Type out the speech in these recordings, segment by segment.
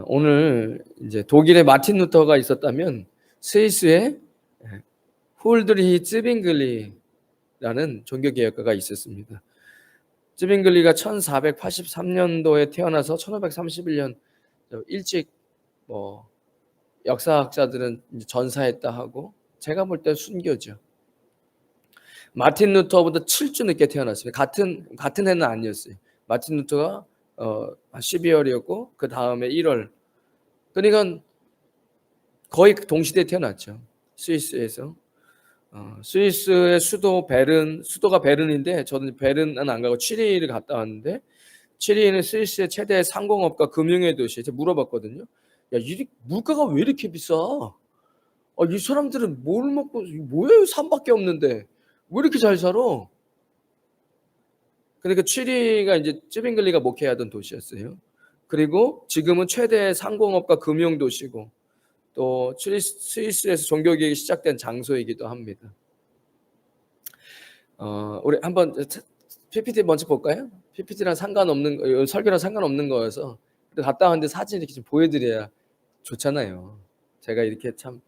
오늘 이제 독일에 마틴 루터가 있었다면 스위스에 훌드리히 쯔빙글리라는 종교개혁가가 있었습니다. 쯔빙글리가 1483년도에 태어나서 1531년 일찍 역사학자들은 전사했다 하고, 제가 볼 때 순교죠. 마틴 루터보다 7주 늦게 태어났어요. 같은 해는 아니었어요. 마틴 루터가 12월이었고 그 다음에 1월. 그러니까 거의 동시대에 태어났죠. 스위스에서. 스위스의 수도가 베른인데, 저는 베른은 안 가고 취리히를 갔다 왔는데, 취리히는 스위스의 최대 상공업과 금융의 도시. 제가 물어봤거든요. 야, 물가가 왜 이렇게 비싸? 이 사람들은 뭘 먹고 뭐예요? 산밖에 없는데 왜 이렇게 잘 살아? 그러니까 취리가 이제 쯔빙글리가 목회하던 도시였어요. 그리고 지금은 최대 상공업과 금융 도시고, 또 스위스에서 종교개혁이 시작된 장소이기도 합니다. 우리 한번 PPT 먼저 볼까요? PPT랑 상관없는 설교랑 상관없는 거여서 갔다 왔는데 사진 이렇게 좀 보여드려야 좋잖아요. 제가 이렇게 참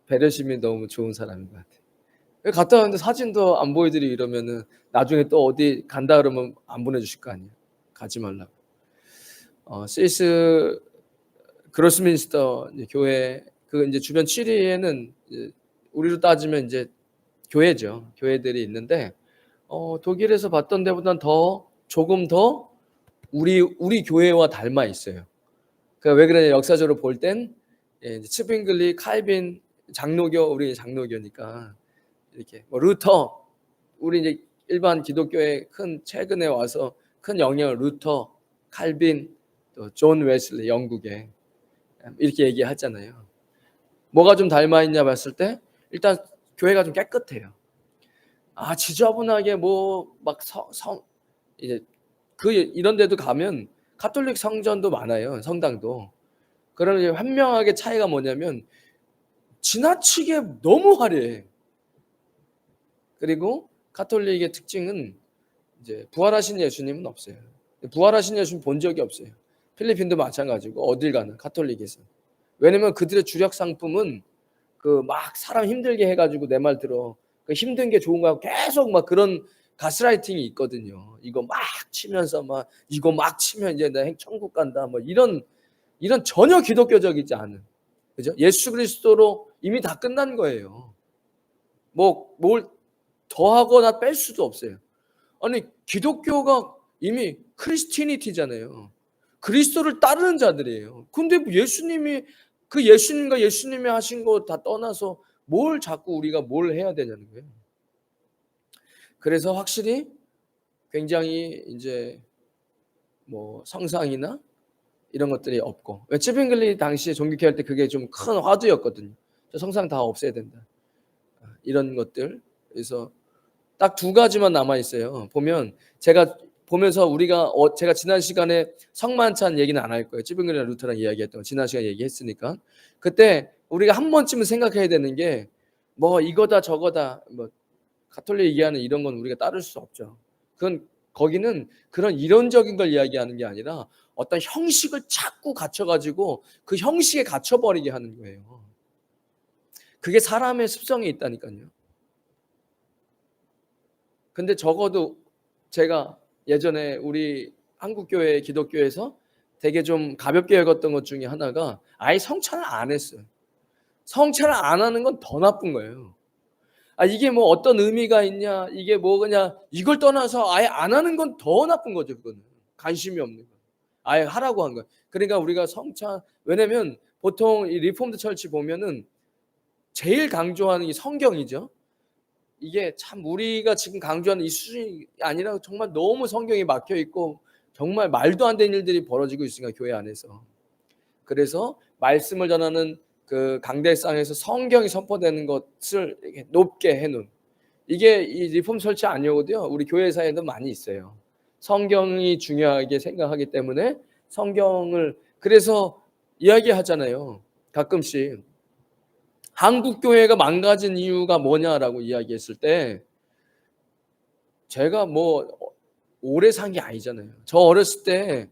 배려심이 너무 좋은 사람인 것 같아요. 갔다 왔는데 사진도 안 보여드리고 이러면은 나중에 또 어디 간다 그러면 안 보내주실 거 아니에요. 가지 말라고. 스위스 그로스민스터 교회, 그 이제 주변 취리에는 우리로 따지면 이제 교회죠. 교회들이 있는데, 독일에서 봤던 데보다는 조금 더 우리 교회와 닮아 있어요. 그러니까 왜 그러냐, 역사적으로 볼 땐 츠빙글리, 칼빈, 장로교, 우리 장로교니까 이렇게 루터, 우리 이제 일반 기독교에 최근에 와서 큰 영향을 루터, 칼빈, 또 존 웨슬리 영국에 이렇게 얘기하잖아요. 뭐가 좀 닮아 있냐 봤을 때 일단 교회가 좀 깨끗해요. 지저분하게 이제 이런 데도 가면 가톨릭 성전도 많아요. 성당도. 그러면 현명하게 차이가 뭐냐면 지나치게 너무 화려해. 그리고 가톨릭의 특징은 이제 부활하신 예수님은 없어요. 부활하신 예수님 본 적이 없어요. 필리핀도 마찬가지고 어딜 가나 가톨릭에서. 왜냐면 그들의 주력 상품은 막 사람 힘들게 해가지고, 내 말 들어, 힘든 게 좋은 거하고 계속 막 그런 가스라이팅이 있거든요. 이거 막 치면서 이거 막 치면 이제 나 천국 간다, 이런 전혀 기독교적이지 않은, 그죠? 예수 그리스도로 이미 다 끝난 거예요. 뭘 더하거나 뺄 수도 없어요. 아니, 기독교가 이미 크리스티니티잖아요. 그리스도를 따르는 자들이에요. 근데 예수님과 예수님이 하신 거 다 떠나서 뭘 자꾸 우리가 뭘 해야 되냐는 거예요. 그래서 확실히 굉장히 이제 성상이나 이런 것들이 없고, 츠빙글리 당시에 종교개혁 때 그게 좀 큰 화두였거든요. 성상 다 없애야 된다, 이런 것들. 그래서 딱 두 가지만 남아 있어요. 제가 보면서 제가 지난 시간에 성만찬 얘기는 안 할 거예요. 찌빙글이랑 루터랑 이야기했던 거 지난 시간에 얘기했으니까. 그때 우리가 한 번쯤은 생각해야 되는 게, 이거다 저거다, 가톨릭 얘기하는 이런 건 우리가 따를 수 없죠. 거기는 그런 이론적인 걸 이야기하는 게 아니라 어떤 형식을 자꾸 갖춰가지고 그 형식에 갇혀버리게 하는 거예요. 그게 사람의 습성에 있다니까요. 근데 적어도 제가 예전에 우리 한국교회 기독교에서 되게 좀 가볍게 여겼던 것 중에 하나가 아예 성찬을 안 했어요. 성찬을 안 하는 건 더 나쁜 거예요. 이게 어떤 의미가 있냐, 이게 그냥 이걸 떠나서 아예 안 하는 건 더 나쁜 거죠. 그거는 관심이 없는 거. 아예 하라고 한 거예요. 그러니까 우리가 왜냐면 보통 이 리폼드 철치 보면은 제일 강조하는 게 성경이죠. 이게 참 우리가 지금 강조하는 이 수준이 아니라 정말 너무 성경에 막혀 있고 정말 말도 안 되는 일들이 벌어지고 있으니까, 교회 안에서. 그래서 말씀을 전하는 그 강대상에서 성경이 선포되는 것을 이렇게 높게 해놓은, 이게 이 리폼 설치 아니어도요, 우리 교회 사회도 많이 있어요. 성경이 중요하게 생각하기 때문에 그래서 이야기하잖아요. 가끔씩 한국 교회가 망가진 이유가 뭐냐라고 이야기했을 때, 제가 오래 산 게 아니잖아요. 저 어렸을 때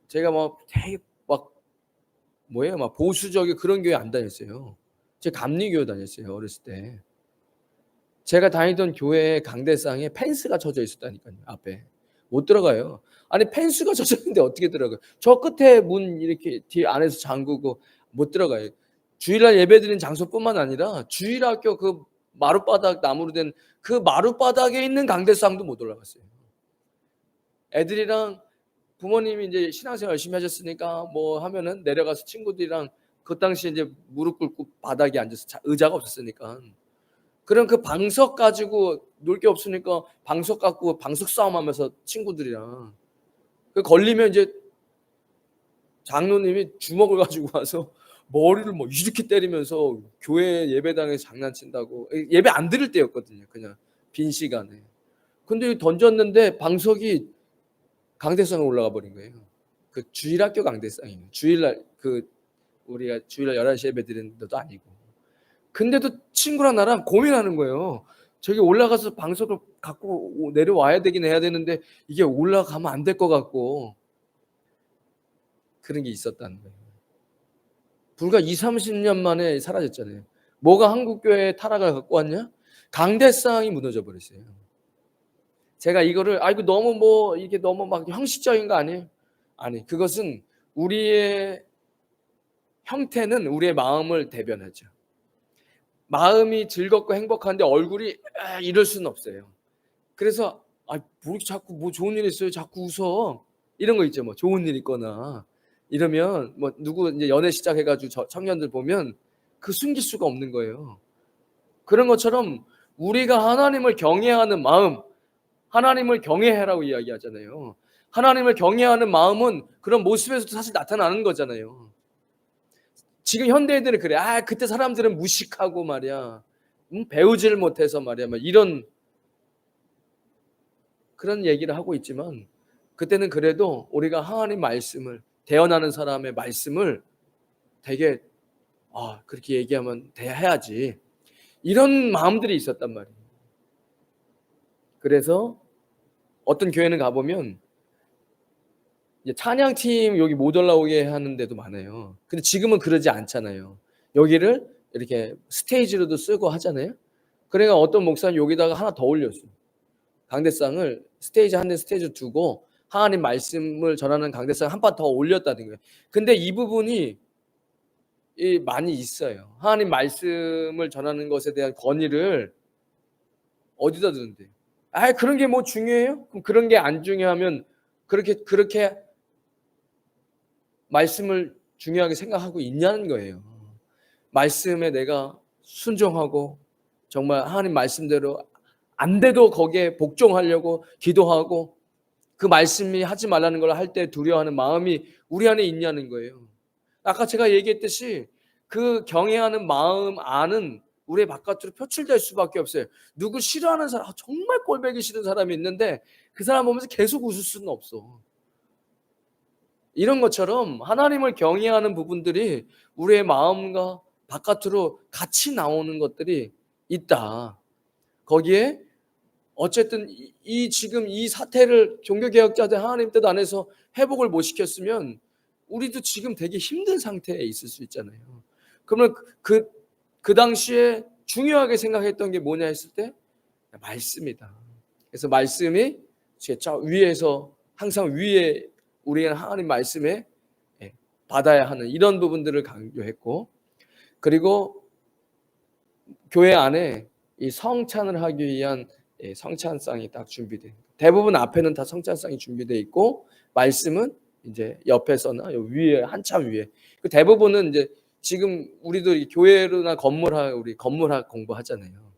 제가 되게 뭐예요? 막 보수적인 그런 교회 안 다녔어요. 제가 감리교회 다녔어요, 어렸을 때. 제가 다니던 교회에 강대상에 펜스가 쳐져 있었다니까요, 앞에. 못 들어가요. 아니 펜스가 쳐져 있는데 어떻게 들어가요? 저 끝에 문 이렇게 뒤에 안에서 잠그고 못 들어가요. 주일날 예배드리는 장소뿐만 아니라 주일학교 그 마룻바닥 나무로 된 그 마룻바닥에 있는 강대상도 못 올라갔어요. 애들이랑 부모님이 인제 신앙생활 열심히 하셨으니까 뭐 하면은 내려가서 친구들이랑 그 당시에 인제 무릎 꿇고 바닥에 앉아서 의자가 없었으니까. 그럼 그 방석 가지고 놀 게 없으니까 방석 갖고 방석 싸움하면서 친구들이랑. 그 걸리면 이제 장로님이 주먹을 가지고 와서 머리를 뭐 이렇게 때리면서 교회 예배당에서 장난친다고. 예배 안 드릴 때였거든요, 그냥 빈 시간에. 근데 던졌는데 방석이 강대상에 올라가 버린 거예요. 그 주일학교 강대상이에요. 주일날 그 우리가 주일날 11시 예배 드리는 데도 아니고. 근데도 친구랑 나랑 고민하는 거예요. 저기 올라가서 방석을 갖고 내려와야 되긴 해야 되는데 이게 올라가면 안 될 것 같고 그런 게 있었다는 거예요. 불과 20-30년 만에 사라졌잖아요. 뭐가 한국 교회에 타락을 갖고 왔냐? 강대상이 무너져 버렸어요. 제가 이거를 이거 너무 뭐 이게 너무 막 형식적인 거 아니에요? 아니, 그것은 우리의 형태는 우리의 마음을 대변하죠. 마음이 즐겁고 행복한데 얼굴이 이럴 수는 없어요. 그래서 뭐 이렇게 자꾸 뭐 좋은 일 있어요? 자꾸 웃어. 이런 거 있죠. 뭐 좋은 일 있거나 이러면 뭐 누구 이제 연애 시작해 가지고 청년들 보면 그 숨길 수가 없는 거예요. 그런 것처럼 우리가 하나님을 경외하는 마음, 하나님을 경외하라고 이야기하잖아요. 하나님을 경외하는 마음은 그런 모습에서도 사실 나타나는 거잖아요. 지금 현대인들은 그래. 그때 사람들은 무식하고 말이야. 배우지를 못해서 말이야. 막 이런 그런 얘기를 하고 있지만 그때는 그래도 우리가 하나님 말씀을 대언하는 사람의 말씀을 되게 그렇게 얘기하면 해야지. 이런 마음들이 있었단 말이에요. 그래서 어떤 교회는 가 보면 이제 찬양팀 여기 못 올라오게 하는 데도 많아요. 근데 지금은 그러지 않잖아요. 여기를 이렇게 스테이지로도 쓰고 하잖아요. 그러니까 어떤 목사는 여기다가 하나 더 올렸어요. 강대상을 스테이지 한 대 스테이지 두고 하나님 말씀을 전하는 강대상 한 판 더 올렸다는 거예요. 근데 이 부분이 많이 있어요. 하나님 말씀을 전하는 것에 대한 권위를 어디다 두는데요? 그런 게 뭐 중요해요? 그럼 그런 게 안 중요하면 그렇게 말씀을 중요하게 생각하고 있냐는 거예요. 말씀에 내가 순종하고 정말 하나님 말씀대로 안 돼도 거기에 복종하려고 기도하고 그 말씀이 하지 말라는 걸 할 때 두려워하는 마음이 우리 안에 있냐는 거예요. 아까 제가 얘기했듯이 그 경외하는 마음 안은 우리 바깥으로 표출될 수밖에 없어요. 누구 싫어하는 사람, 정말 꼴보기 싫은 사람이 있는데 그 사람 보면서 계속 웃을 수는 없어. 이런 것처럼 하나님을 경외하는 부분들이 우리의 마음과 바깥으로 같이 나오는 것들이 있다. 거기에 어쨌든 지금 이 사태를 종교개혁자들 하나님 뜻 안에서 회복을 못 시켰으면 우리도 지금 되게 힘든 상태에 있을 수 있잖아요. 그러면 그 당시에 중요하게 생각했던 게 뭐냐 했을 때 말씀이다. 그래서 말씀이 저 위에서 항상 위에 우리는 하나님 말씀에 받아야 하는 이런 부분들을 강조했고, 그리고 교회 안에 이 성찬을 하기 위한 성찬상이 딱 준비돼. 대부분 앞에는 다 성찬상이 준비돼 있고 말씀은 이제 옆에서나 위에 한참 위에. 그 대부분은 이제 지금 우리도 교회로나 우리 건물학 공부하잖아요.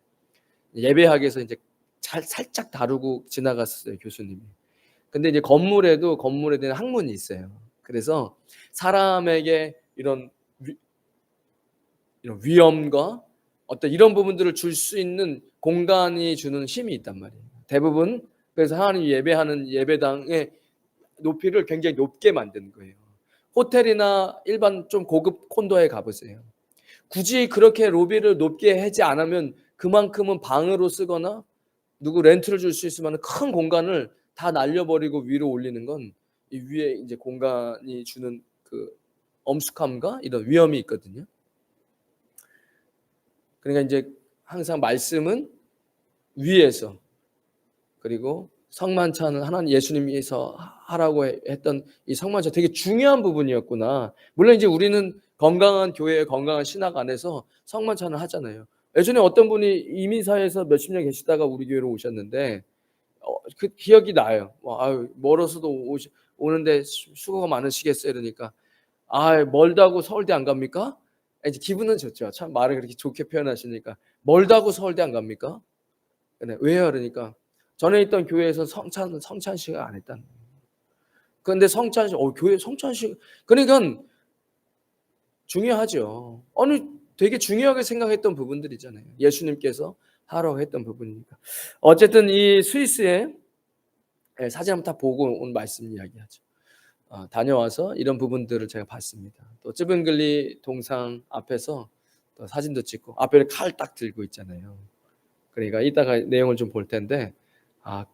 예배학에서 이제 살짝 다루고 지나갔어요, 교수님이. 근데 이제 건물에 대한 학문이 있어요. 그래서 사람에게 이런 위험과 어떤 이런 부분들을 줄 수 있는 공간이 주는 힘이 있단 말이에요. 대부분 그래서 하나님 예배하는 예배당의 높이를 굉장히 높게 만드는 거예요. 호텔이나 일반 좀 고급 콘도에 가보세요. 굳이 그렇게 로비를 높게 하지 않으면 그만큼은 방으로 쓰거나 누구 렌트를 줄 수 있을 만한 큰 공간을 다 날려버리고 위로 올리는 건 이 위에 이제 공간이 주는 그 엄숙함과 이런 위험이 있거든요. 그러니까 이제 항상 말씀은 위에서, 그리고 성만찬은 하나님 예수님께서 하라고 했던 이 성만찬 되게 중요한 부분이었구나. 물론 이제 우리는 건강한 교회, 건강한 신학 안에서 성만찬을 하잖아요. 예전에 어떤 분이 이민사에서 몇십 년 계시다가 우리 교회로 오셨는데 그 기억이 나요. 뭐 아유 멀어서도 오는데 수고가 많으시겠어요. 이러니까 아 멀다고 서울대 안 갑니까? 이제 기분은 좋죠. 참 말을 그렇게 좋게 표현하시니까 멀다고 서울대 안 갑니까? 네, 왜요? 그러니까 전에 있던 교회에서 성찬식을 안 했다는 거예요. 그런데 성찬식 교회 성찬식 그러니까 중요하죠. 아니 되게 중요하게 생각했던 부분들이잖아요. 예수님께서 하라고 했던 부분이니까. 어쨌든 이 스위스에 사진 한번 다 보고 온 말씀 이야기하죠. 다녀와서 이런 부분들을 제가 봤습니다. 또 쯔빙글리 동상 앞에서 또 사진도 찍고 앞에 칼 딱 들고 있잖아요. 그러니까 이따가 내용을 좀 볼 텐데 아,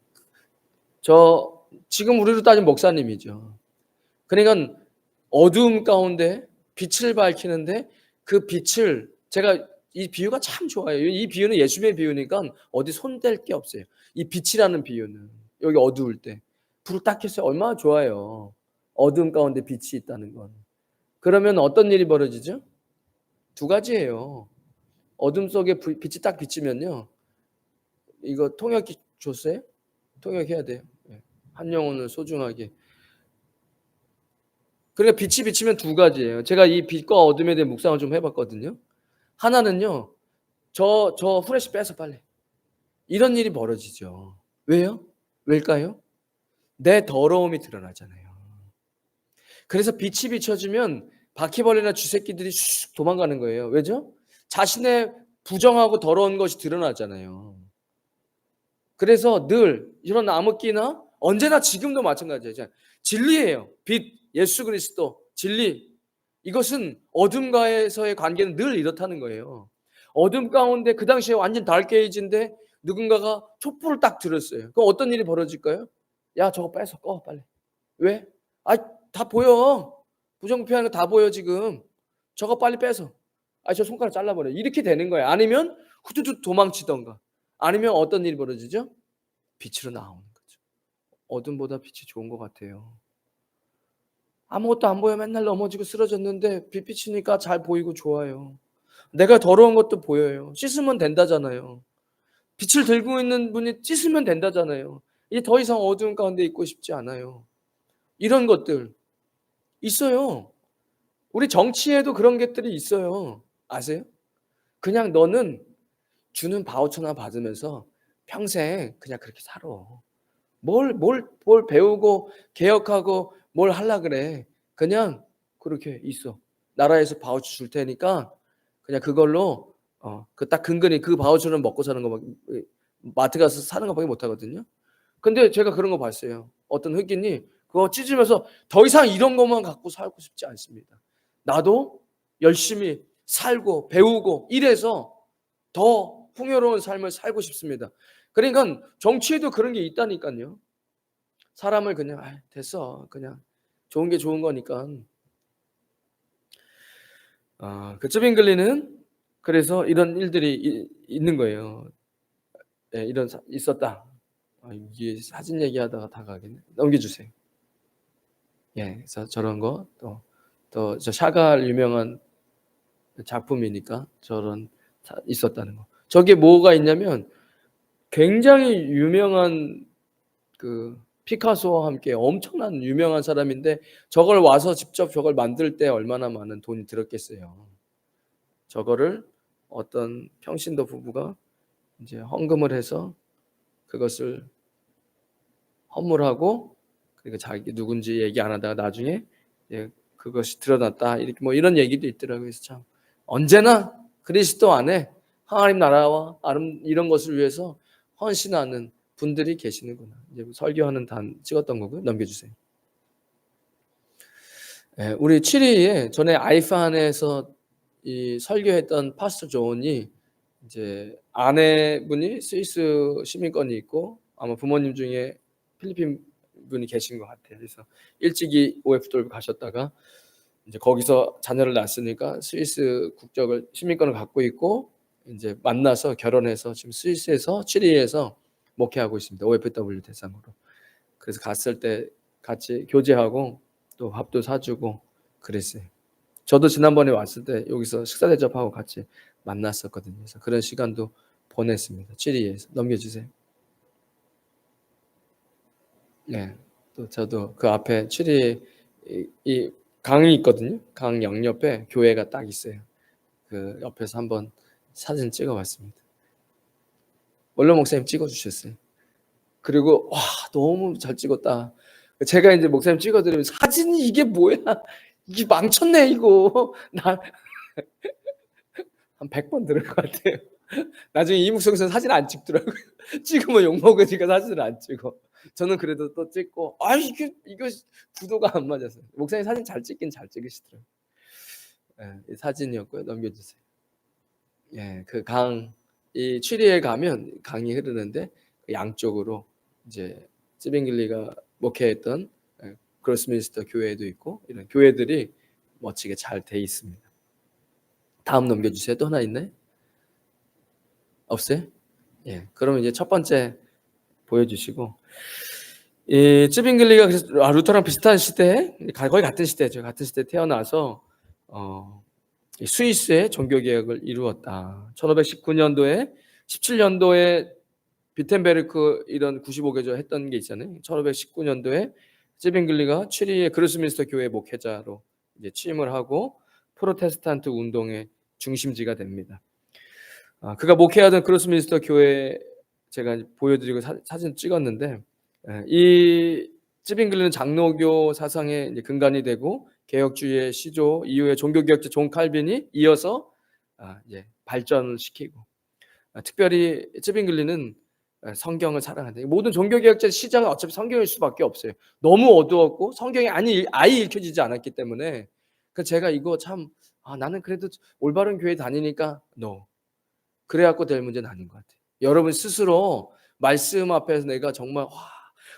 지금 우리로 따지면 목사님이죠. 그러니까 어두움 가운데 빛을 밝히는데 그 빛을 제가 이 비유가 참 좋아요. 이 비유는 예수님의 비유니까 어디 손댈 게 없어요. 이 빛이라는 비유는 여기 어두울 때 불을 딱 켰어요. 얼마나 좋아요. 어두움 가운데 빛이 있다는 건. 그러면 어떤 일이 벌어지죠? 두 가지예요. 어둠 속에 빛이 딱 비치면요. 이거 통역기 줬어요? 통역해야 돼요. 한 영혼을 소중하게. 그러니까 빛이 비치면 두 가지예요. 제가 이 빛과 어둠에 대해 묵상을 좀 해봤거든요. 하나는요. 저 후레쉬 빼서 빨리. 이런 일이 벌어지죠. 왜요? 왜일까요? 내 더러움이 드러나잖아요. 그래서 빛이 비춰지면 바퀴벌레나 쥐새끼들이 슉 도망가는 거예요. 왜죠? 자신의 부정하고 더러운 것이 드러나잖아요. 그래서 늘 이런 암흑기나 언제나 지금도 마찬가지예요. 진리예요. 빛, 예수 그리스도, 진리. 이것은 어둠과에서의 관계는 늘 이렇다는 거예요. 어둠 가운데 그 당시에 완전 달게이지인데 누군가가 촛불을 딱 들었어요. 그럼 어떤 일이 벌어질까요? 야 저거 빼서 꺼 빨리. 왜? 아 다 보여. 부정부패하는 거 다 보여 지금. 저거 빨리 빼서. 아 저 손가락 잘라버려. 이렇게 되는 거예요. 아니면 후두둑 도망치던가. 아니면 어떤 일이 벌어지죠? 빛으로 나오는 거죠. 어둠보다 빛이 좋은 것 같아요. 아무것도 안 보여 맨날 넘어지고 쓰러졌는데 빛 비치니까 잘 보이고 좋아요. 내가 더러운 것도 보여요. 씻으면 된다잖아요. 빛을 들고 있는 분이 씻으면 된다잖아요. 이제 더 이상 어두운 가운데 있고 싶지 않아요. 이런 것들 있어요. 우리 정치에도 그런 것들이 있어요. 아세요? 그냥 너는 주는 바우처나 받으면서 평생 그냥 그렇게 살아. 뭘 배우고 개혁하고 뭘 하려 그래. 그냥 그렇게 있어. 나라에서 바우처 줄 테니까 그냥 그걸로 그 딱 근근히 그 바우처는 먹고 사는 거밖에 마트 가서 사는 것밖에 못 하거든요. 근데 제가 그런 거 봤어요. 어떤 흑인이 그거 찢으면서 더 이상 이런 것만 갖고 살고 싶지 않습니다. 나도 열심히 살고 배우고 이래서 더 풍요로운 삶을 살고 싶습니다. 그러니까 정치에도 그런 게 있다니까요. 사람을 그냥 됐어. 그냥 좋은 게 좋은 거니까. 그 쯔빙글리는 그래서 이런 일들이 있는 거예요. 예, 있었다. 이게 사진 얘기하다가 다 가겠네. 넘겨주세요. 예, 그래서 저런 거 또 저 샤갈 유명한 작품이니까 저런 있었다는 거. 저게 뭐가 있냐면 굉장히 유명한 그 피카소와 함께 엄청난 유명한 사람인데 저걸 와서 직접 저걸 만들 때 얼마나 많은 돈이 들었겠어요. 저거를 어떤 평신도 부부가 이제 헌금을 해서 그것을 헌물하고 그리고 자기 누군지 얘기 안 하다가 나중에 그것이 드러났다 이렇게 뭐 이런 얘기도 있더라고요. 그래서 참 언제나 그리스도 안에 하나님 나라와 이런 것을 위해서 헌신하는 분들이 계시는구나. 이제 설교하는 단 찍었던 거고요. 넘겨주세요. 우리 7위에 전에 아이판에서 이 설교했던 파스터 존이 이제 아내분이 스위스 시민권이 있고 아마 부모님 중에 필리핀 분이 계신 것 같아요. 그래서 일찍이 OF 돌고 가셨다가 이제 거기서 자녀를 낳았으니까 스위스 국적을 시민권을 갖고 있고 인제 만나서 결혼해서 지금 스위스에서 취리히에서 목회하고 있습니다. OFW 대상으로. 그래서 갔을 때 같이 교제하고 또 밥도 사 주고 그랬어요. 저도 지난번에 왔을 때 여기서 식사 대접하고 같이 만났었거든요. 그래서 그런 시간도 보냈습니다. 취리히에서. 넘겨주세요. 네. 또 저도 그 앞에 취리히 이 강이 있거든요. 강 양옆에 교회가 딱 있어요. 그 옆에서 한번 사진 찍어 봤습니다. 원로 목사님 찍어 주셨어요. 그리고 "와 너무 잘 찍었다." 제가 인제 목사님 찍어 드리면 "사진이 이게 뭐야? 이게 망쳤네 이거." 나 한 100번 들을 것 같아요. 나중에 이묵성 선생님 사진 안 찍더라고요. 찍으면 욕먹으니까 사진을 안 찍어. 저는 그래도 또 찍고 이거 구도가 안 맞아서. 목사님 사진 잘 찍긴 잘 찍으시더라고요. 예. 이 사진이었고요. 넘겨주세요. 예. 그 이 취리에 가면 강이 흐르는데 그 양쪽으로 이제 찌빙글리가 목회했던 그로스민스터 교회도 있고 이런 교회들이 멋지게 잘 돼 있습니다. 다음 넘겨주세요. 또 하나 있나요? 없어요? 예. 그러면 이제 첫 번째 보여주시고 이 찌빙글리가 그래서 루터랑 비슷한 시대에 거의 같은 시대죠. 같은 시대에 태어나서 이 스위스의 종교 개혁을 이루었다. 1519년도에 17년도에 비텐베르크 이런 95개조 했던 게 있잖아요. 1519년도에 찌빙글리가 취리히의 그루스민스터 교회 목회자로 이제 취임을 하고 프로테스탄트 운동의 중심지가 됩니다. 그가 목회하던 그루스민스터 교회 제가 보여드리고 사진 찍었는데 이 찌빙글리는 장로교 사상의 이제 근간이 되고 개혁주의의 시조 이후에 종교개혁자 존 칼빈이 이어서 이제 발전을 시키고 특별히 찌빙글리는 성경을 사랑한다. 모든 종교개혁자의 시작은 어차피 성경일 수밖에 없어요. 너무 어두웠고 성경이 아예 읽혀지지 않았기 때문에 제가 이거 참 나는 그래도 올바른 교회 다니니까 그래 갖고 될 문제는 아닌 것 같아요. 여러분 스스로 말씀 앞에서 내가 정말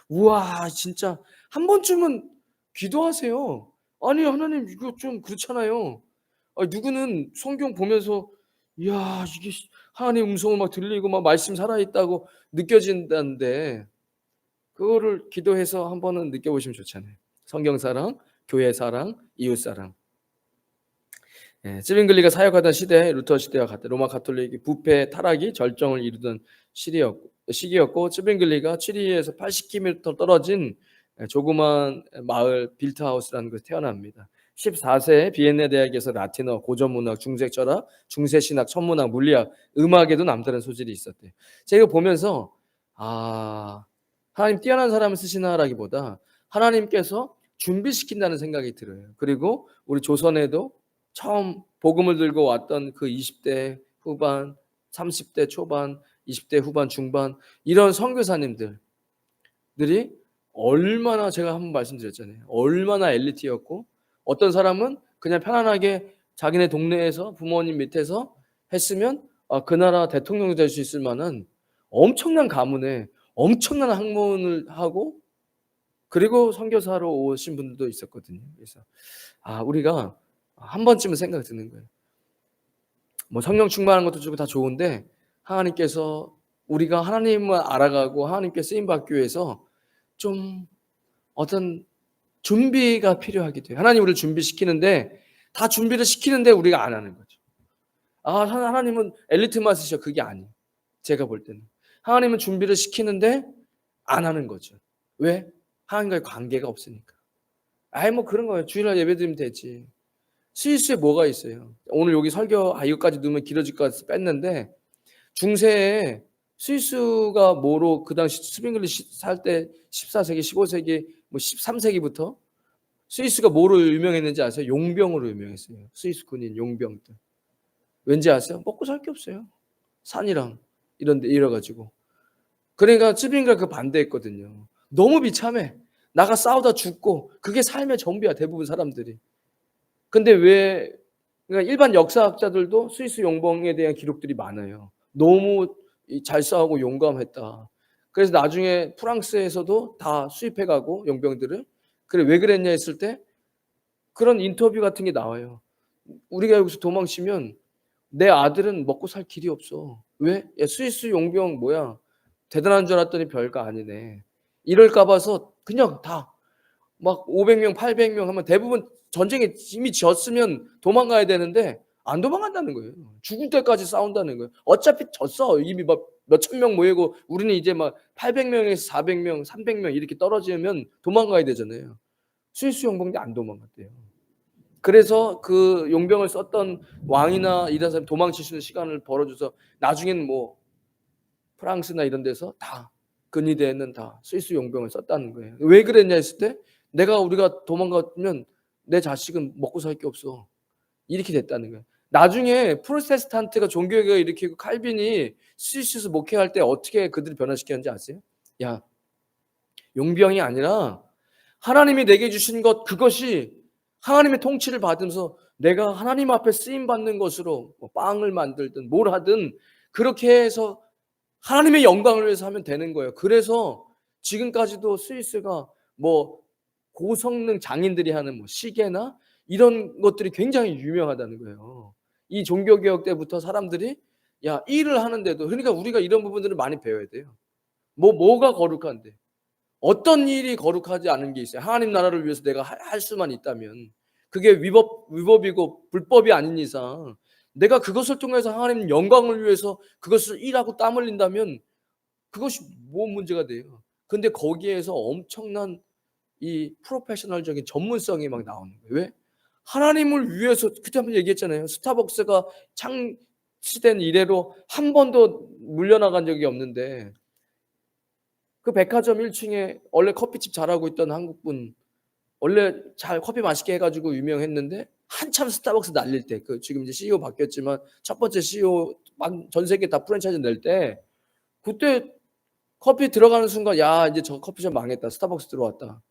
우와 진짜 한 번쯤은 기도하세요. 아니 하나님 이거 좀 그렇잖아요. 누구는 성경 보면서 이야 이게 하나님의 음성을 막 들리고 막 말씀 살아있다고 느껴진다는데 그거를 기도해서 한 번은 느껴보시면 좋잖아요. 성경 사랑, 교회 사랑, 이웃 사랑. 예, 찌빙글리가 사역하던 시대 루터 시대와 같은 로마 가톨릭이 부패 타락이 절정을 이루던 시기였고 찌빙글리가 취리히에서 80km 떨어진 조그만 마을 빌트하우스라는 곳에 태어납니다. 14세에 비엔네 대학에서 라틴어, 고전문학, 중세철학, 중세신학, 천문학, 물리학, 음악에도 남다른 소질이 있었대요. 제가 보면서 하나님 뛰어난 사람을 쓰시나라기보다 하나님께서 준비시킨다는 생각이 들어요. 그리고 우리 조선에도 처음 복음을 들고 왔던 그 20대 후반, 30대 초반, 20대 후반, 중반 이런 선교사님들이 얼마나 제가 한번 말씀드렸잖아요. 얼마나 엘리트였고 어떤 사람은 그냥 편안하게 자기네 동네에서 부모님 밑에서 했으면 그 나라 대통령이 될 수 있을 만한 엄청난 가문에 엄청난 학문을 하고 그리고 선교사로 오신 분들도 있었거든요. 그래서 우리가 한 번쯤은 생각이 드는 거예요. 뭐 성령 충만한 것도 다 좋은데 하나님께서 우리가 하나님을 알아가고 하나님께 쓰임 받기 위해서 좀 어떤 준비가 필요하기도 해요. 하나님 우리를 준비시키는데 다 준비를 시키는데 우리가 안 하는 거죠. 하나님은 엘리트만 쓰셔. 그게 아니에요. 제가 볼 때는. 하나님은 준비를 시키는데 안 하는 거죠. 왜? 하나님과의 관계가 없으니까. 뭐 그런 거예요. 주일날 예배드리면 되지. 스위스에 뭐가 있어요? 오늘 여기 설교 이거까지 넣으면 길어질 것 같아서 뺐는데 중세에 스위스가 뭐로 그 당시 찌빙글리 살 때 14세기, 15세기, 뭐 13세기부터 스위스가 뭐로 유명했는지 아세요? 용병으로 유명했어요. 스위스 군인 용병들. 왠지 아세요? 먹고 살 게 없어요. 산이랑 이런 데 이래가지고. 그러니까 찌빙글리가 그 반대했거든요. 너무 비참해. 나가 싸우다 죽고 그게 삶의 전부야 대부분 사람들이. 근데 그러니까 일반 역사학자들도 스위스 용병에 대한 기록들이 많아요. 너무 잘 싸우고 용감했다. 그래서 나중에 프랑스에서도 다 수입해 가고 용병들을. 그래 왜 그랬냐 했을 때 그런 인터뷰 같은 게 나와요. 우리가 여기서 도망치면 내 아들은 먹고 살 길이 없어. 왜? 야, 스위스 용병 뭐야? 대단한 줄 알았더니 별거 아니네. 이럴까 봐서 그냥 다 막 500명, 800명 하면 대부분 전쟁에 이미 졌으면 도망가야 되는데 안 도망간다는 거예요. 죽을 때까지 싸운다는 거예요. 어차피 졌어. 이미 막 몇천 명 모이고 우리는 이제 막 800명에서 400명, 300명 이렇게 떨어지면 도망가야 되잖아요. 스위스 용병대 안 도망갔대요. 그래서 그 용병을 썼던 왕이나 이런 사람이 도망칠 수 있는 시간을 벌어줘서 나중에는 뭐 프랑스나 이런 데서 다 근위대에는 다 스위스 용병을 썼다는 거예요. 왜 그랬냐 했을 때 우리가 도망가면 내 자식은 먹고 살 게 없어. 이렇게 됐다는 거예요. 나중에 프로테스탄트가 종교개혁을 일으키고 칼빈이 스위스에서 목회할 때 어떻게 그들을 변화시켰는지 아세요? 야, 용병이 아니라 하나님이 내게 주신 것 그것이 하나님의 통치를 받으면서 내가 하나님 앞에 쓰임 받는 것으로 뭐 빵을 만들든 뭘 하든 그렇게 해서 하나님의 영광을 위해서 하면 되는 거예요. 그래서 지금까지도 스위스가 뭐 고성능 장인들이 하는 뭐 시계나 이런 것들이 굉장히 유명하다는 거예요. 이 종교개혁 때부터 사람들이 야, 일을 하는데도 그러니까 우리가 이런 부분들을 많이 배워야 돼요. 뭐가 거룩한데 어떤 일이 거룩하지 않은 게 있어요. 하나님 나라를 위해서 내가 할 수만 있다면 그게 위법이고 불법이 아닌 이상 내가 그것을 통해서 하나님 영광을 위해서 그것을 일하고 땀 흘린다면 그것이 뭐 문제가 돼요. 근데 거기에서 엄청난 이 프로페셔널적인 전문성이 막 나오는 거예요. 왜? 하나님을 위해서 그때 한번 얘기했잖아요. 스타벅스가 창시된 이래로 한 번도 물려나간 적이 없는데 그 백화점 1층에 원래 커피집 잘하고 있던 한국분 원래 잘 커피 맛있게 해가지고 유명했는데 한참 스타벅스 날릴 때 그 지금 이제 CEO 바뀌었지만 첫 번째 CEO 전 세계 다 프랜차이즈 낼 때 그때 커피 들어가는 순간 야 이제 저 커피숍 망했다 스타벅스 들어왔다.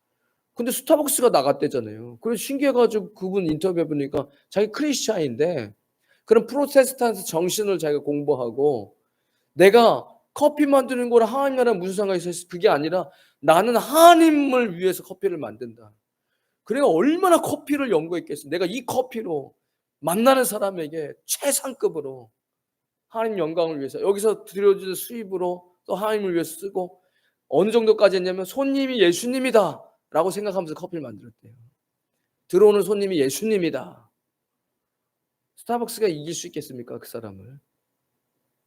근데 스타벅스가 나갔대잖아요. 그래서 신기해가지고 그분 인터뷰해 보니까 자기 크리스찬인데 그런 프로테스탄트 정신을 자기가 공부하고 내가 커피 만드는 거랑 하나님 나라랑 무슨 상관이 있어? 그게 아니라 나는 하나님을 위해서 커피를 만든다. 그래가 얼마나 커피를 연구했겠어. 내가 이 커피로 만나는 사람에게 최상급으로 하나님 영광을 위해서 여기서 들여주는 수입으로 또 하나님을 위해서 쓰고 어느 정도까지 했냐면 손님이 예수님이다 라고 생각하면서 커피를 만들었대요. 들어오는 손님이 예수님이다. 스타벅스가 이길 수 있겠습니까? 그 사람을.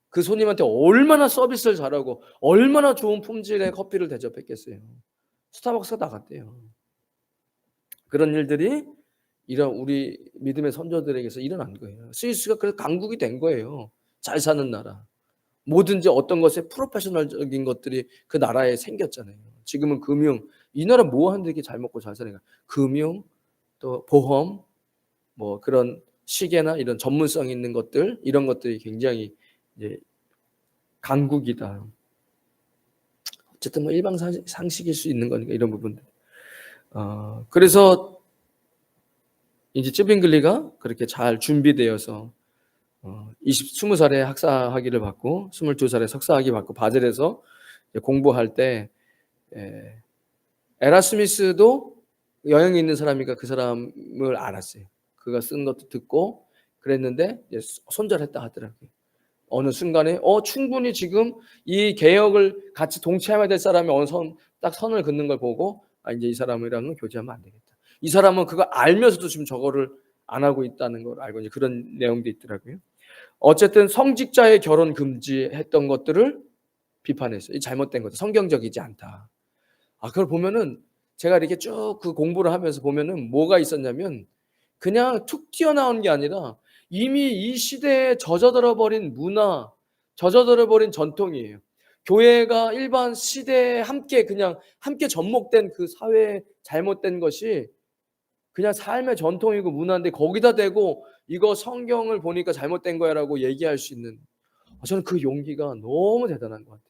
그 손님한테 얼마나 서비스를 잘하고 얼마나 좋은 품질의 커피를 대접했겠어요. 스타벅스가 나갔대요. 그런 일들이 이런 우리 믿음의 선조들에게서 일어난 거예요. 스위스가 그래서 강국이 된 거예요. 잘 사는 나라. 뭐든지 어떤 것에 프로페셔널적인 것들이 그 나라에 생겼잖아요. 지금은 금융, 이 나라 뭐 하는데 이렇게 잘 먹고 잘 사는가? 금융, 또 보험, 뭐 그런 시계나 이런 전문성 있는 것들, 이런 것들이 굉장히 이제 강국이다. 어쨌든 뭐 일반 상식일 수 있는 거니까 이런 부분들. 그래서 이제 쯔빙글리가 그렇게 잘 준비되어서 20살에 학사학위를 받고 22살에 석사학위 받고 바젤에서 공부할 때 에라스미스도 영향이 있는 사람이니까 그 사람을 알았어요. 그가 쓴 것도 듣고 그랬는데 손절했다 하더라고요. 어느 순간에 충분히 지금 이 개혁을 같이 동참해야 될 사람이 어느 딱 선을 긋는 걸 보고 이제 이 사람이랑은 교제하면 안 되겠다. 이 사람은 그거 알면서도 지금 저거를 안 하고 있다는 걸 알고 이제 그런 내용도 있더라고요. 어쨌든 성직자의 결혼 금지했던 것들을 비판했어요. 이 잘못된 것들, 성경적이지 않다. 그걸 보면은 제가 이렇게 쭉 그 공부를 하면서 보면은 뭐가 있었냐면 그냥 툭 튀어나온 게 아니라 이미 이 시대에 젖어들어 버린 문화, 젖어들어 버린 전통이에요. 교회가 일반 시대에 그냥 함께 접목된 그 사회의 잘못된 것이 그냥 삶의 전통이고 문화인데 거기다 대고 이거 성경을 보니까 잘못된 거야라고 얘기할 수 있는 저는 그 용기가 너무 대단한 것 같아요.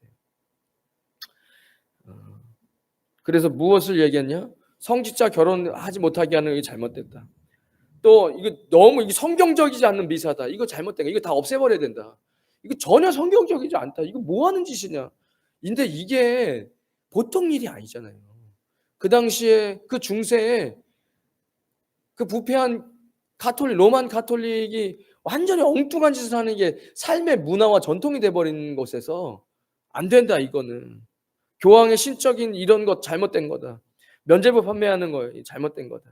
그래서 무엇을 얘기했냐? 성직자 결혼하지 못하게 하는 게 잘못됐다. 또 이거 너무 이게 성경적이지 않는 미사다. 이거 잘못된 거. 이거 다 없애버려야 된다. 이거 전혀 성경적이지 않다. 이거 뭐 하는 짓이냐? 근데 이게 보통 일이 아니잖아요. 그 당시에 그 중세에 그 부패한 로만 가톨릭이 완전히 엉뚱한 짓을 하는 게 삶의 문화와 전통이 돼 버린 곳에서 안 된다 이거는. 교황의 신적인 이런 것 잘못된 거다. 면죄부 판매하는 거 잘못된 거다.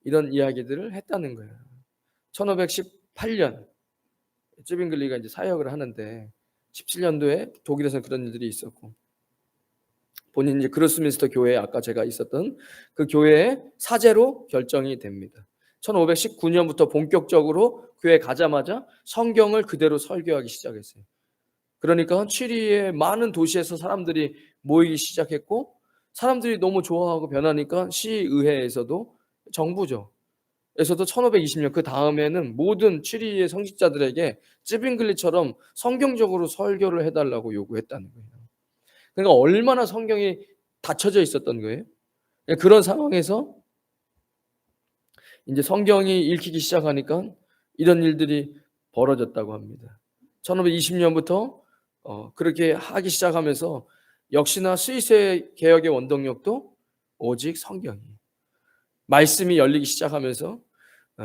이런 이야기들을 했다는 거예요. 1518년 쯔빙글리가 이제 사역을 하는데 17년도에 독일에서 그런 일들이 있었고 본인이 이제 그로스민스터 교회에 아까 제가 있었던 그 교회의 사제로 결정이 됩니다. 1519년부터 본격적으로 교회 가자마자 성경을 그대로 설교하기 시작했어요. 그러니까 취리의 많은 도시에서 사람들이 모이기 시작했고 사람들이 너무 좋아하고 변하니까 시의회에서도 정부죠. 에서도 1520년 그 다음에는 모든 취리의 성직자들에게 쯔빙글리처럼 성경적으로 설교를 해달라고 요구했다는 거예요. 그러니까 얼마나 성경이 닫혀져 있었던 거예요. 그런 상황에서 이제 성경이 읽히기 시작하니까 이런 일들이 벌어졌다고 합니다. 1520년부터 그렇게 하기 시작하면서 역시나 스위스의 개혁의 원동력도 오직 성경이 말씀이 열리기 시작하면서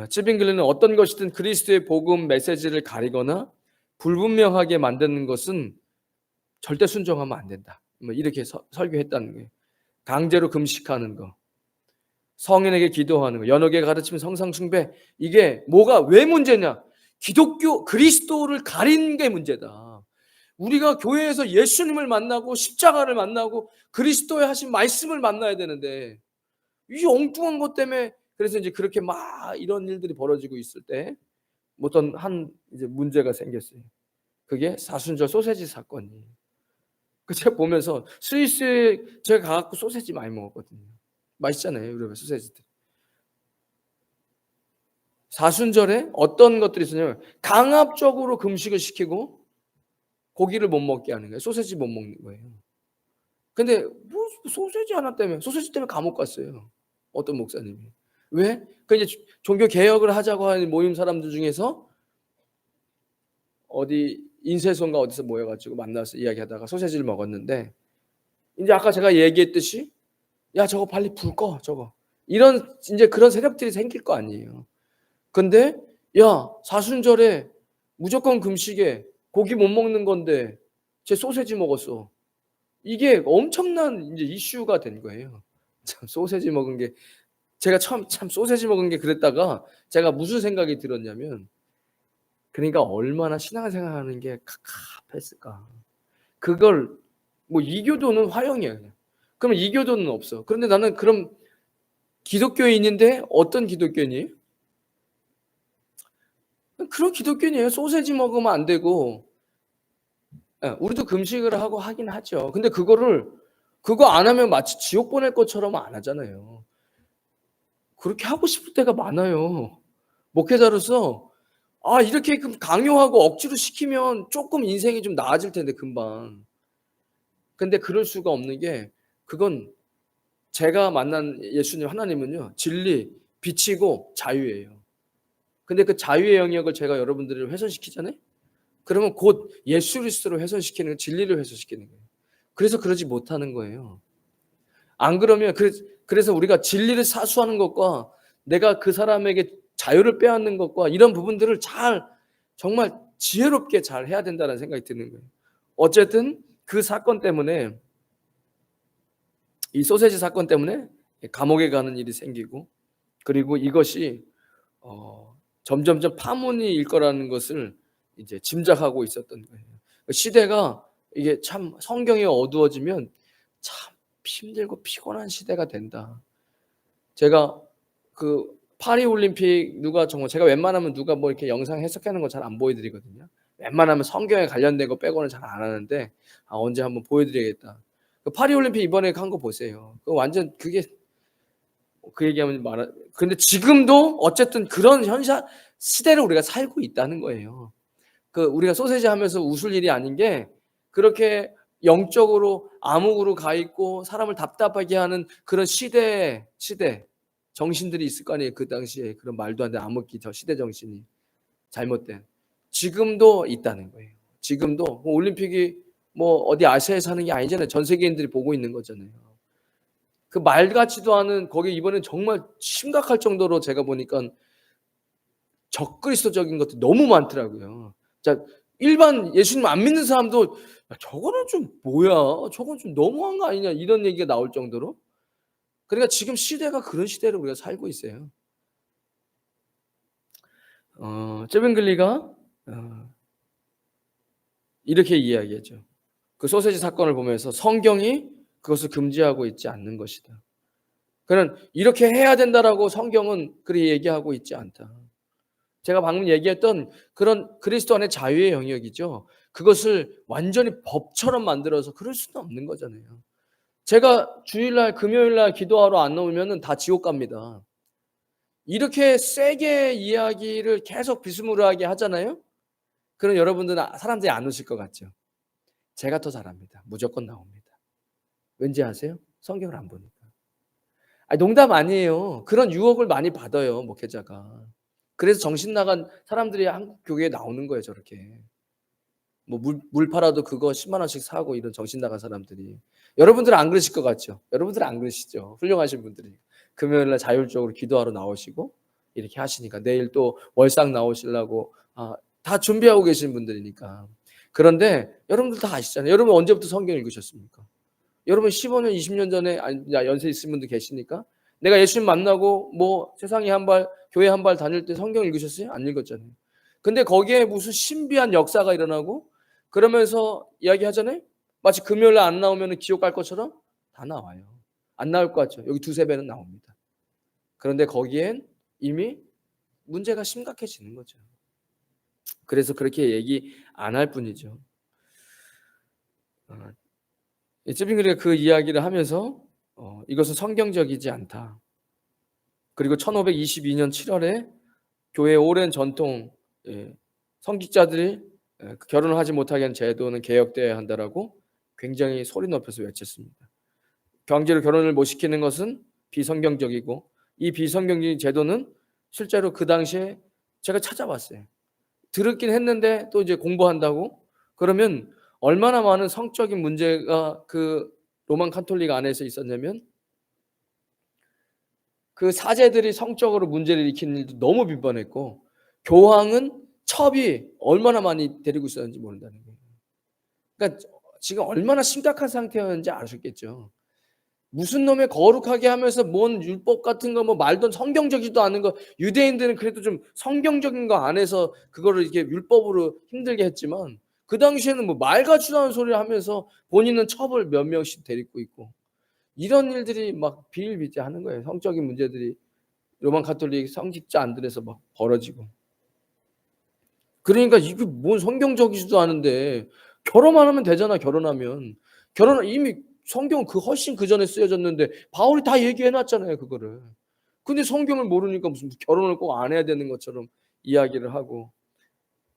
쯔빙글리는 어떤 것이든 그리스도의 복음 메시지를 가리거나 불분명하게 만드는 것은 절대 순종하면 안 된다. 뭐 이렇게 설교했다는 거예요. 강제로 금식하는 거, 성인에게 기도하는 거, 연옥에 가르치면 성상 숭배, 이게 뭐가 왜 문제냐? 기독교 그리스도를 가린 게 문제다. 우리가 교회에서 예수님을 만나고 십자가를 만나고 그리스도의 하신 말씀을 만나야 되는데 이 엉뚱한 것 때문에 그래서 이제 그렇게 막 이런 일들이 벌어지고 있을 때 어떤 한 이제 문제가 생겼어요. 그게 사순절 소세지 사건이에요. 그 제가 보면서 스위스에 제가 가갖고 소세지 많이 먹었거든요. 맛있잖아요, 우리가 소세지들. 사순절에 어떤 것들이 있었냐면 강압적으로 금식을 시키고 고기를 못 먹게 하는 거예요. 소세지 못 먹는 거예요. 근데 뭐 소세지 하나 때문에 소세지 때문에 감옥 갔어요. 어떤 목사님이. 왜? 그 이제 종교 개혁을 하자고 하는 모임 사람들 중에서 어디 인쇄소인가 어디서 모여가지고 만나서 이야기하다가 소세지를 먹었는데 이제 아까 제가 얘기했듯이 야 저거 빨리 불 꺼 저거 이런 이제 그런 세력들이 생길 거 아니에요. 근데 야 사순절에 무조건 금식에 고기 못 먹는 건데 쟤 소세지 먹었어. 이게 엄청난 이제 이슈가 된 거예요. 참 소세지 먹은 게 제가 처음 참 소세지 먹은 게 그랬다가 제가 무슨 생각이 들었냐면 그러니까 얼마나 신앙생활하는 게 갑갑했을까. 그걸 뭐 이교도는 화형이야 그냥. 그러면 이교도는 없어. 그런데 나는 그럼 기독교인인데 어떤 기독교인이에요? 그런 기독교인이에요. 소세지 먹으면 안 되고 우리도 금식을 하고 하긴 하죠. 근데 그거 안 하면 마치 지옥 보낼 것처럼 안 하잖아요. 그렇게 하고 싶을 때가 많아요. 목회자로서 이렇게 강요하고 억지로 시키면 조금 인생이 좀 나아질 텐데 금방. 근데 그럴 수가 없는 게 그건 제가 만난 예수님 하나님은요. 진리, 빛이고 자유예요. 근데 그 자유의 영역을 제가 여러분들을 훼손시키잖아요. 그러면 곧 예수 그리스도로 훼손시키는 진리를 훼손시키는 거예요. 그래서 그러지 못하는 거예요. 안 그러면 그래서 우리가 진리를 사수하는 것과 내가 그 사람에게 자유를 빼앗는 것과 이런 부분들을 정말 지혜롭게 잘 해야 된다는 생각이 드는 거예요. 어쨌든 그 사건 때문에 이 소세지 사건 때문에 감옥에 가는 일이 생기고 그리고 이것이 점점점 파문이 일 거라는 것을 이제 짐작하고 있었던 거예요. 시대가 이게 참 성경이 어두워지면 참 힘들고 피곤한 시대가 된다. 제가 그 파리 올림픽 정말 제가 웬만하면 누가 뭐 이렇게 영상 해석하는 거 잘 안 보여드리거든요. 웬만하면 성경에 관련된 거 빼고는 잘 안 하는데 언제 한번 보여드려야겠다. 그 파리 올림픽 이번에 한 거 보세요. 그 완전 그게 그 얘기하면 근데 지금도 어쨌든 그런 시대를 우리가 살고 있다는 거예요. 그 우리가 소세지 하면서 웃을 일이 아닌 게 그렇게 영적으로 암흑으로 가 있고 사람을 답답하게 하는 그런 시대 정신들이 있을 거 아니에요. 그 당시에 그런 말도 안 되는 암흑기 저 시대 정신이 잘못된 지금도 있다는 거예요. 지금도 올림픽이 뭐 어디 아시아에서 하는 게 아니잖아요. 전 세계인들이 보고 있는 거잖아요. 그 말 같지도 않은 거기에 이번엔 정말 심각할 정도로 제가 보니깐 적그리스도적인 것들이 너무 많더라고요. 자, 일반 예수님 안 믿는 사람도 '야 저거는 좀 뭐야. 저건 좀 너무한 거 아니냐.' 이런 얘기가 나올 정도로. 그러니까 지금 시대가 그런 시대를 우리가 살고 있어요. 쯔빙글리가 이렇게 이야기했죠. 그 소세지 사건을 보면서 "성경이 그것을 금지하고 있지 않는 것이다." 그는 "이렇게 해야 된다."라고 성경은 그렇게 얘기하고 있지 않다. 제가 방금 얘기했던 그런 그리스도 안의 자유의 영역이죠. 그것을 완전히 법처럼 만들어서 그럴 수는 없는 거잖아요. 제가 주일날 금요일날 기도하러 안 나오면은 다 지옥 갑니다. 이렇게 세게 이야기를 계속 비스무리하게 하잖아요. 그럼 여러분들은 사람들이 안 오실 것 같죠. 제가 더 잘합니다. 무조건 나옵니다. 왠지 아세요? 성경을 안 보니까. 아니 농담 아니에요. 그런 유혹을 많이 받아요, 목회자가. 그래서 정신 나간 사람들이 한국 교회에 나오는 거예요, 저렇게. 뭐 물 팔아도 그거 10만 원씩 사고 이런 정신 나간 사람들이. 여러분들은 안 그러실 것 같죠? 여러분들은 안 그러시죠? 훌륭하신 분들이. 금요일 날 자율적으로 기도하러 나오시고 이렇게 하시니까 내일 또 월상 나오시려고 다 준비하고 계신 분들이니까. 그런데 여러분들 다 아시잖아요. 여러분 언제부터 성경 읽으셨습니까? 여러분 15년, 20년 전에 연세 있으신 분도 계시니까 내가 예수님 만나고 뭐 세상에 한 발, 교회 한 발 다닐 때 성경 읽으셨어요? 안 읽었잖아요. 근데 거기에 무슨 신비한 역사가 일어나고 그러면서 이야기하잖아요. 마치 금요일 날 안 나오면 지옥 갈 것처럼 다 나와요. 안 나올 것 같죠? 여기 두세 배는 나옵니다. 그런데 거기엔 이미 문제가 심각해지는 거죠. 그래서 그렇게 얘기 안 할 뿐이죠. 쯔빙글리가 그 이야기를 하면서 이것은 성경적이지 않다. 그리고 1522년 7월에 교회의 오랜 전통, 성직자들이 결혼을 하지 못하게 하는 제도는 개혁돼야 한다라고 굉장히 소리 높여서 외쳤습니다. 강제로 결혼을 못 시키는 것은 비성경적이고 이 비성경적인 제도는 실제로 그 당시에 제가 찾아봤어요. 들었긴 했는데 또 이제 공부한다고 그러면 얼마나 많은 성적인 문제가 그 로만 카톨릭 안에서 있었냐면 그 사제들이 성적으로 문제를 일으키는 일도 너무 빈번했고 교황은 첩이 얼마나 많이 데리고 있었는지 모른다는 거예요. 그러니까 지금 얼마나 심각한 상태였는지 아셨겠죠. 무슨 놈의 거룩하게 하면서 뭔 율법 같은 거 뭐 말도 성경적이지도 않은 거 유대인들은 그래도 좀 성경적인 거 안에서 그거를 이렇게 율법으로 힘들게 했지만 그 당시에는 뭐 말 같지도 않은 소리를 하면서 본인은 첩을 몇 명씩 데리고 있고 이런 일들이 막 비일비재하는 거예요. 성적인 문제들이 로만 가톨릭 성직자 안들에서 막 벌어지고. 그러니까 이게 뭔 성경적이지도 않은데 결혼만 하면 되잖아, 결혼하면. 결혼은 이미 성경은 훨씬 그전에 쓰여졌는데 바울이 다 얘기해 놨잖아요, 그거를. 근데 성경을 모르니까 무슨 결혼을 꼭 안 해야 되는 것처럼 이야기를 하고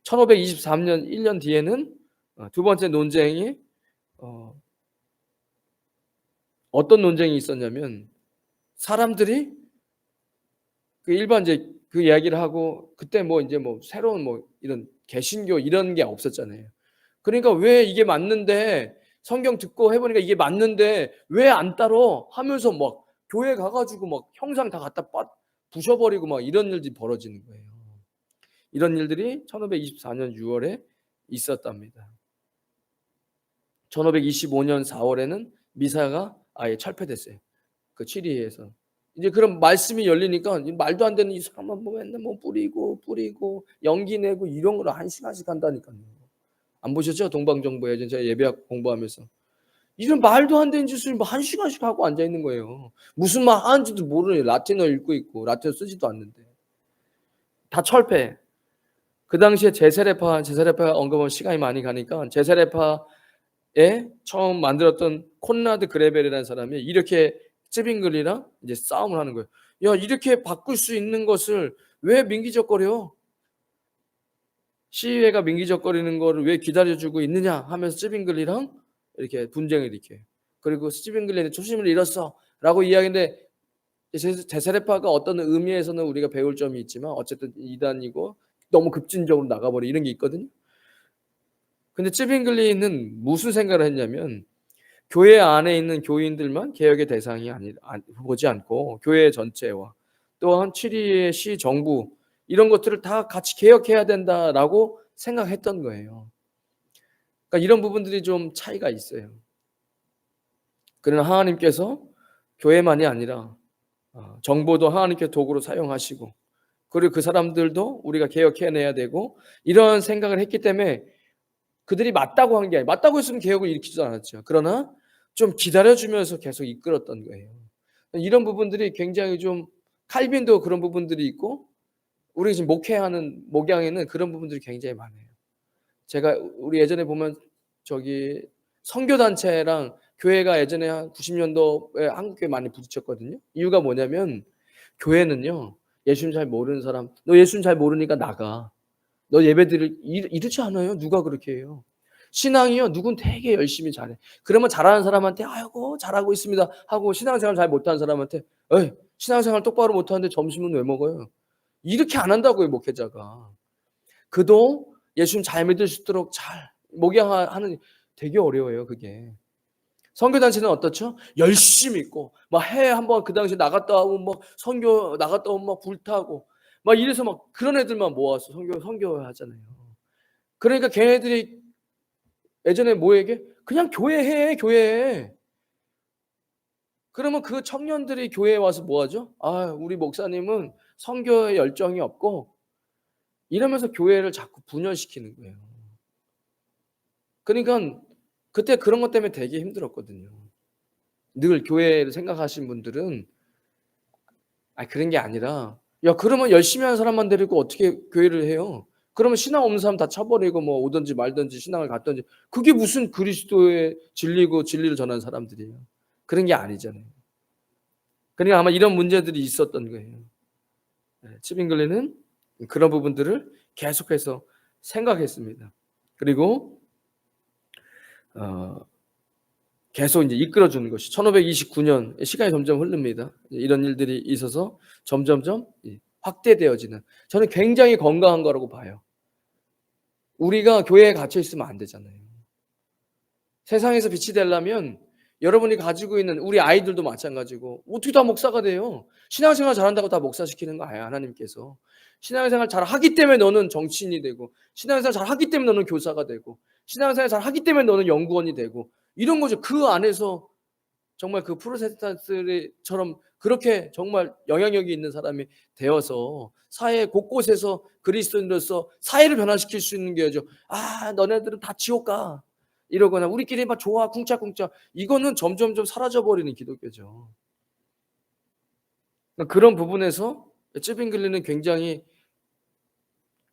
1523년 1년 뒤에는 두 번째 논쟁이 어 어떤 논쟁이 있었냐면 사람들이 그 일반 이제 그 이야기를 하고 그때 뭐 인제 뭐 새로운 뭐 이런 개신교 이런 게 없었잖아요. 그러니까 왜 이게 맞는데 성경 듣고 해 보니까 이게 맞는데 왜 안 따러 하면서 막 교회 가 가지고 막 형상 다 갖다 부셔 버리고 막 이런 일들이 벌어지는 거예요. 이런 일들이 1524년 6월에 있었답니다. 1525년 4월에는 미사가 아예 철폐됐어요. 그 취리에서. 이제 그런 말씀이 열리니까 이 말도 안 되는 이 사람은 뭐 맨날 뭐 뿌리고 연기 내고 이런 걸 한 시간씩 한다니까요. 안 보셨죠? 동방정부 예전 제가 예배학 공부하면서. 이런 말도 안 되는 짓을 뭐 한 시간씩 하고 앉아 있는 거예요. 무슨 말 하는지도 모르는 라틴어 읽고 있고 라틴어 쓰지도 않는데. 다 철폐. 그 당시에 제세례파 언급하면 시간이 많이 가니까 제세례파에 처음 만들었던 콘라드 그레벨이라는 사람이 이렇게 쯔빙글리랑 이제 싸움을 하는 거예요. "야 이렇게 바꿀 수 있는 것을 왜 민기적거려? 시위회가 민기적거리는 거를 왜 기다려 주고 있느냐?" 하면서 쯔빙글리랑 이렇게 분쟁을 일으켜요. 그리고 "스티븐글리는 초심을 잃었어."라고 이야기하는데 제세례파가 어떤 의미에서는 우리가 배울 점이 있지만 어쨌든 이단이고 너무 급진적으로 나가버려 이런 게 있거든요. 근데 쯔빙글리는 무슨 생각을 했냐면 교회 안에 있는 교인들만 개혁의 대상이 보지 않고 교회 전체와 또한 치리의 시 정부 이런 것들을 다 같이 개혁해야 된다라고 생각했던 거예요. 그러니까 이런 부분들이 좀 차이가 있어요. 그러나 하나님께서 교회만이 아니라 정보도 하나님께서 도구로 사용하시고 그리고 그 사람들도 우리가 개혁해내야 되고 이런 생각을 했기 때문에 그들이 맞다고 한 게 아니에요. 맞다고 했으면 개혁을 일으키지도 않았죠. 그러나 좀 기다려주면서 계속 이끌었던 거예요. 이런 부분들이 굉장히 좀 칼빈도 그런 부분들이 있고 우리 지금 목회하는 목양에는 그런 부분들이 굉장히 많아요. 제가 우리 예전에 보면 저기 선교단체랑 교회가 예전에 한 90년도에 한국교회 많이 부딪혔거든요. 이유가 뭐냐면 교회는요. 예수님 잘 모르는 사람 너 예수님 잘 모르니까 나가. 너 예배드릴 이렇지 않아요. 누가 그렇게 해요. 신앙이요. 누군 되게 열심히 잘해. 그러면 잘하는 사람한테 아이고 잘하고 있습니다 하고 신앙생활 잘 못하는 사람한테 에이 신앙생활 똑바로 못하는데 점심은 왜 먹어요. 이렇게 안 한다고요. 목회자가. 그도 예수님 잘 믿을 수 있도록 잘 목양하는 되게 어려워요. 그게. 선교단체는 어떻죠? 열심히 있고 막 해외 한번 그 당시에 나갔다 오면 막 선교 나갔다 오면 막 불타고 막 이래서 막 그런 애들만 모아서 선교하잖아요. 그러니까 걔네들이 예전에 뭐에게 그냥 교회해 교회해. 그러면 그 청년들이 교회에 와서 뭐 하죠? 아 우리 목사님은 선교에 열정이 없고 이러면서 교회를 자꾸 분열시키는 거예요. 그러니까 그때 그런 것 때문에 되게 힘들었거든요. 늘 교회를 생각하신 분들은 그런 게 아니라 야 그러면 열심히 하는 사람만 데리고 어떻게 교회를 해요? 그러면 신앙 없는 사람 다 쳐버리고 뭐 오든지 말든지 신앙을 갖든지 그게 무슨 그리스도의 진리고 진리를 전하는 사람들이에요. 그런 게 아니잖아요. 그러니까 아마 이런 문제들이 있었던 거예요. 치빙글리는 그런 부분들을 계속해서 생각했습니다. 그리고 계속 이제 이끌어 주는 것이 1529년 시간이 점점 흐릅니다. 이런 일들이 있어서 점점점 확대되어지는 저는 굉장히 건강한 거라고 봐요. 우리가 교회에 갇혀 있으면 안 되잖아요. 세상에서 빛이 되려면 여러분이 가지고 있는 우리 아이들도 마찬가지고 어떻게 다 목사가 돼요? 신앙생활 잘한다고 다 목사시키는 거 아니야 하나님께서. 신앙생활 잘하기 때문에 너는 정치인이 되고 신앙생활 잘하기 때문에 너는 교사가 되고 신앙생활 잘하기 때문에 너는 연구원이 되고 이런 거죠. 그 안에서 정말 그 프로테스탄트처럼 그렇게 정말 영향력이 있는 사람이 되어서 사회 곳곳에서 그리스도인으로서 사회를 변화시킬 수 있는 게죠. 너네들은 다 지옥 가. 이러거나 우리끼리 막 좋아 쿵짝쿵짝 이거는 점점점 사라져 버리는 기독교죠. 그런 부분에서 쯔빙글리는 굉장히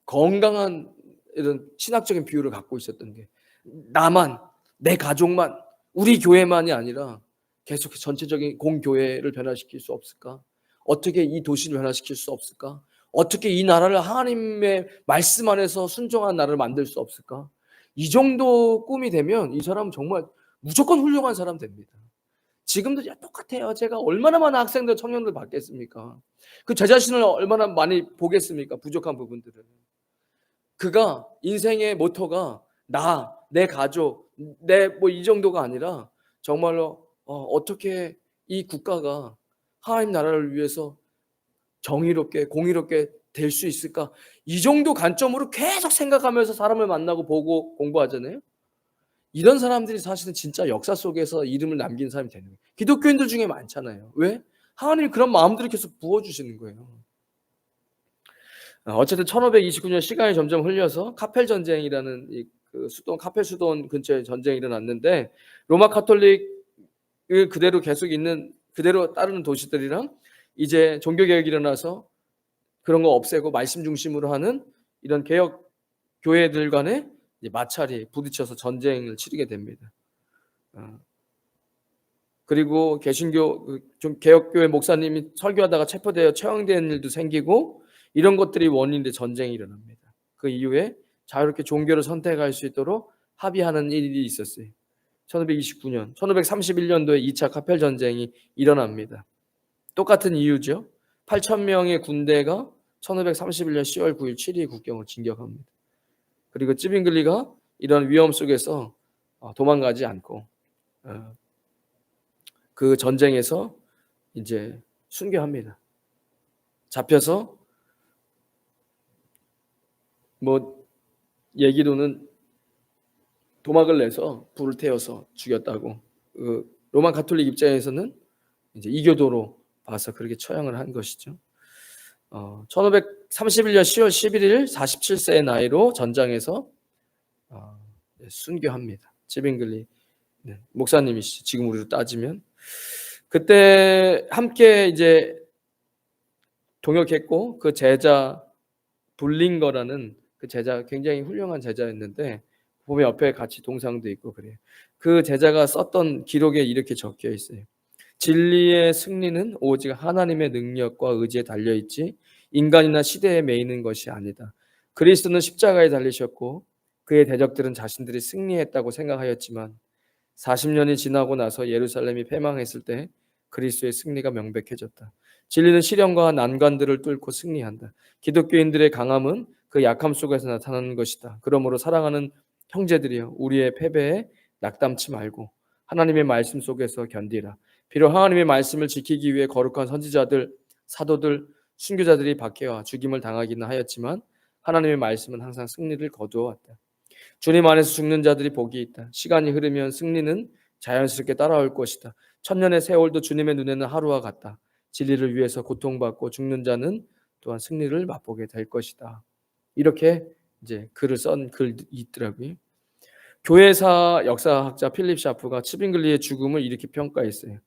건강한 이런 신학적인 비유를 갖고 있었던 게 나만 내 가족만 우리 교회만이 아니라 계속 전체적인 공교회를 변화시킬 수 없을까? 어떻게 이 도시를 변화시킬 수 없을까? 어떻게 이 나라를 하나님의 말씀 안에서 순종한 나라를 만들 수 없을까? 이 정도 꿈이 되면 이 사람은 정말 무조건 훌륭한 사람 됩니다. 지금도 똑같아요. 제가 얼마나 많은 학생들, 청년들 봤겠습니까? 그 제 자신을 얼마나 많이 보겠습니까? 부족한 부분들을. 그가 인생의 모토가 내 가족, 내 뭐 이 정도가 아니라 정말로 어떻게 이 국가가 하나님 나라를 위해서 정의롭게 공의롭게 될 수 있을까? 이 정도 관점으로 계속 생각하면서 사람을 만나고 보고 공부하잖아요. 이런 사람들이 사실은 진짜 역사 속에서 이름을 남긴 사람이 되는 거예요. 기독교인들 중에 많잖아요. 왜? 하나님이 그런 마음들을 계속 부어주시는 거예요. 어쨌든 1529년 시간이 점점 흘려서 카펠 전쟁이라는 그 수돈 카펠 수돈 근처에 전쟁이 일어났는데 로마 카톨릭을 그대로 계속 있는 그대로 따르는 도시들이랑 이제 종교 개혁이 일어나서 그런 거 없애고 말씀 중심으로 하는 이런 개혁 교회들 간에 이제 마찰이 부딪혀서 전쟁을 치르게 됩니다. 그리고 개신교 좀 개혁교회 목사님이 설교하다가 체포되어 처형되는 일도 생기고 이런 것들이 원인인데 전쟁이 일어납니다. 그 이후에 자유롭게 종교를 선택할 수 있도록 합의하는 일이 있었어요. 1529년, 1531년도에 2차 카펠 전쟁이 일어납니다. 똑같은 이유죠. 8,000명의 군대가 1531년 10월 9일 7일 국경을 진격합니다. 그리고 찌빙글리가 이런 위험 속에서 도망가지 않고 그 전쟁에서 이제 순교합니다. 잡혀서 뭐 얘기로는 도막을 내서 불을 태워서 죽였다고. 그 로마 가톨릭 입장에서는 이제 이교도로 봐서 그렇게 처형을 한 것이죠. 1531년 10월 11일 47세의 나이로 전장에서 순교합니다. 찌빙글리 목사님이시죠. 지금 우리로 따지면. 그때 함께 이제 동역했고 그 제자 불링거라는 그 제자 굉장히 훌륭한 제자였는데 보면 옆에 같이 동상도 있고 그래요. 그 제자가 썼던 기록에 이렇게 적혀 있어요. 진리의 승리는 오직 하나님의 능력과 의지에 달려있지 인간이나 시대에 매이는 것이 아니다. 그리스도는 십자가에 달리셨고 그의 대적들은 자신들이 승리했다고 생각하였지만 40년이 지나고 나서 예루살렘이 패망했을 때 그리스도의 승리가 명백해졌다. 진리는 시련과 난관들을 뚫고 승리한다. 기독교인들의 강함은 그 약함 속에서 나타나는 것이다. 그러므로 사랑하는 형제들이여 우리의 패배에 낙담치 말고 하나님의 말씀 속에서 견디라. 비록 하나님의 말씀을 지키기 위해 거룩한 선지자들, 사도들, 순교자들이 박해와 죽임을 당하기는 하였지만 하나님의 말씀은 항상 승리를 거두어왔다. 주님 안에서 죽는 자들이 복이 있다. 시간이 흐르면 승리는 자연스럽게 따라올 것이다. 천년의 세월도 주님의 눈에는 하루와 같다. 진리를 위해서 고통받고 죽는 자는 또한 승리를 맛보게 될 것이다. 이렇게 이제 글을 쓴 글이 있더라고요. 교회사 역사학자 필립 샤프가 츠빙글리의 죽음을 이렇게 평가했어요.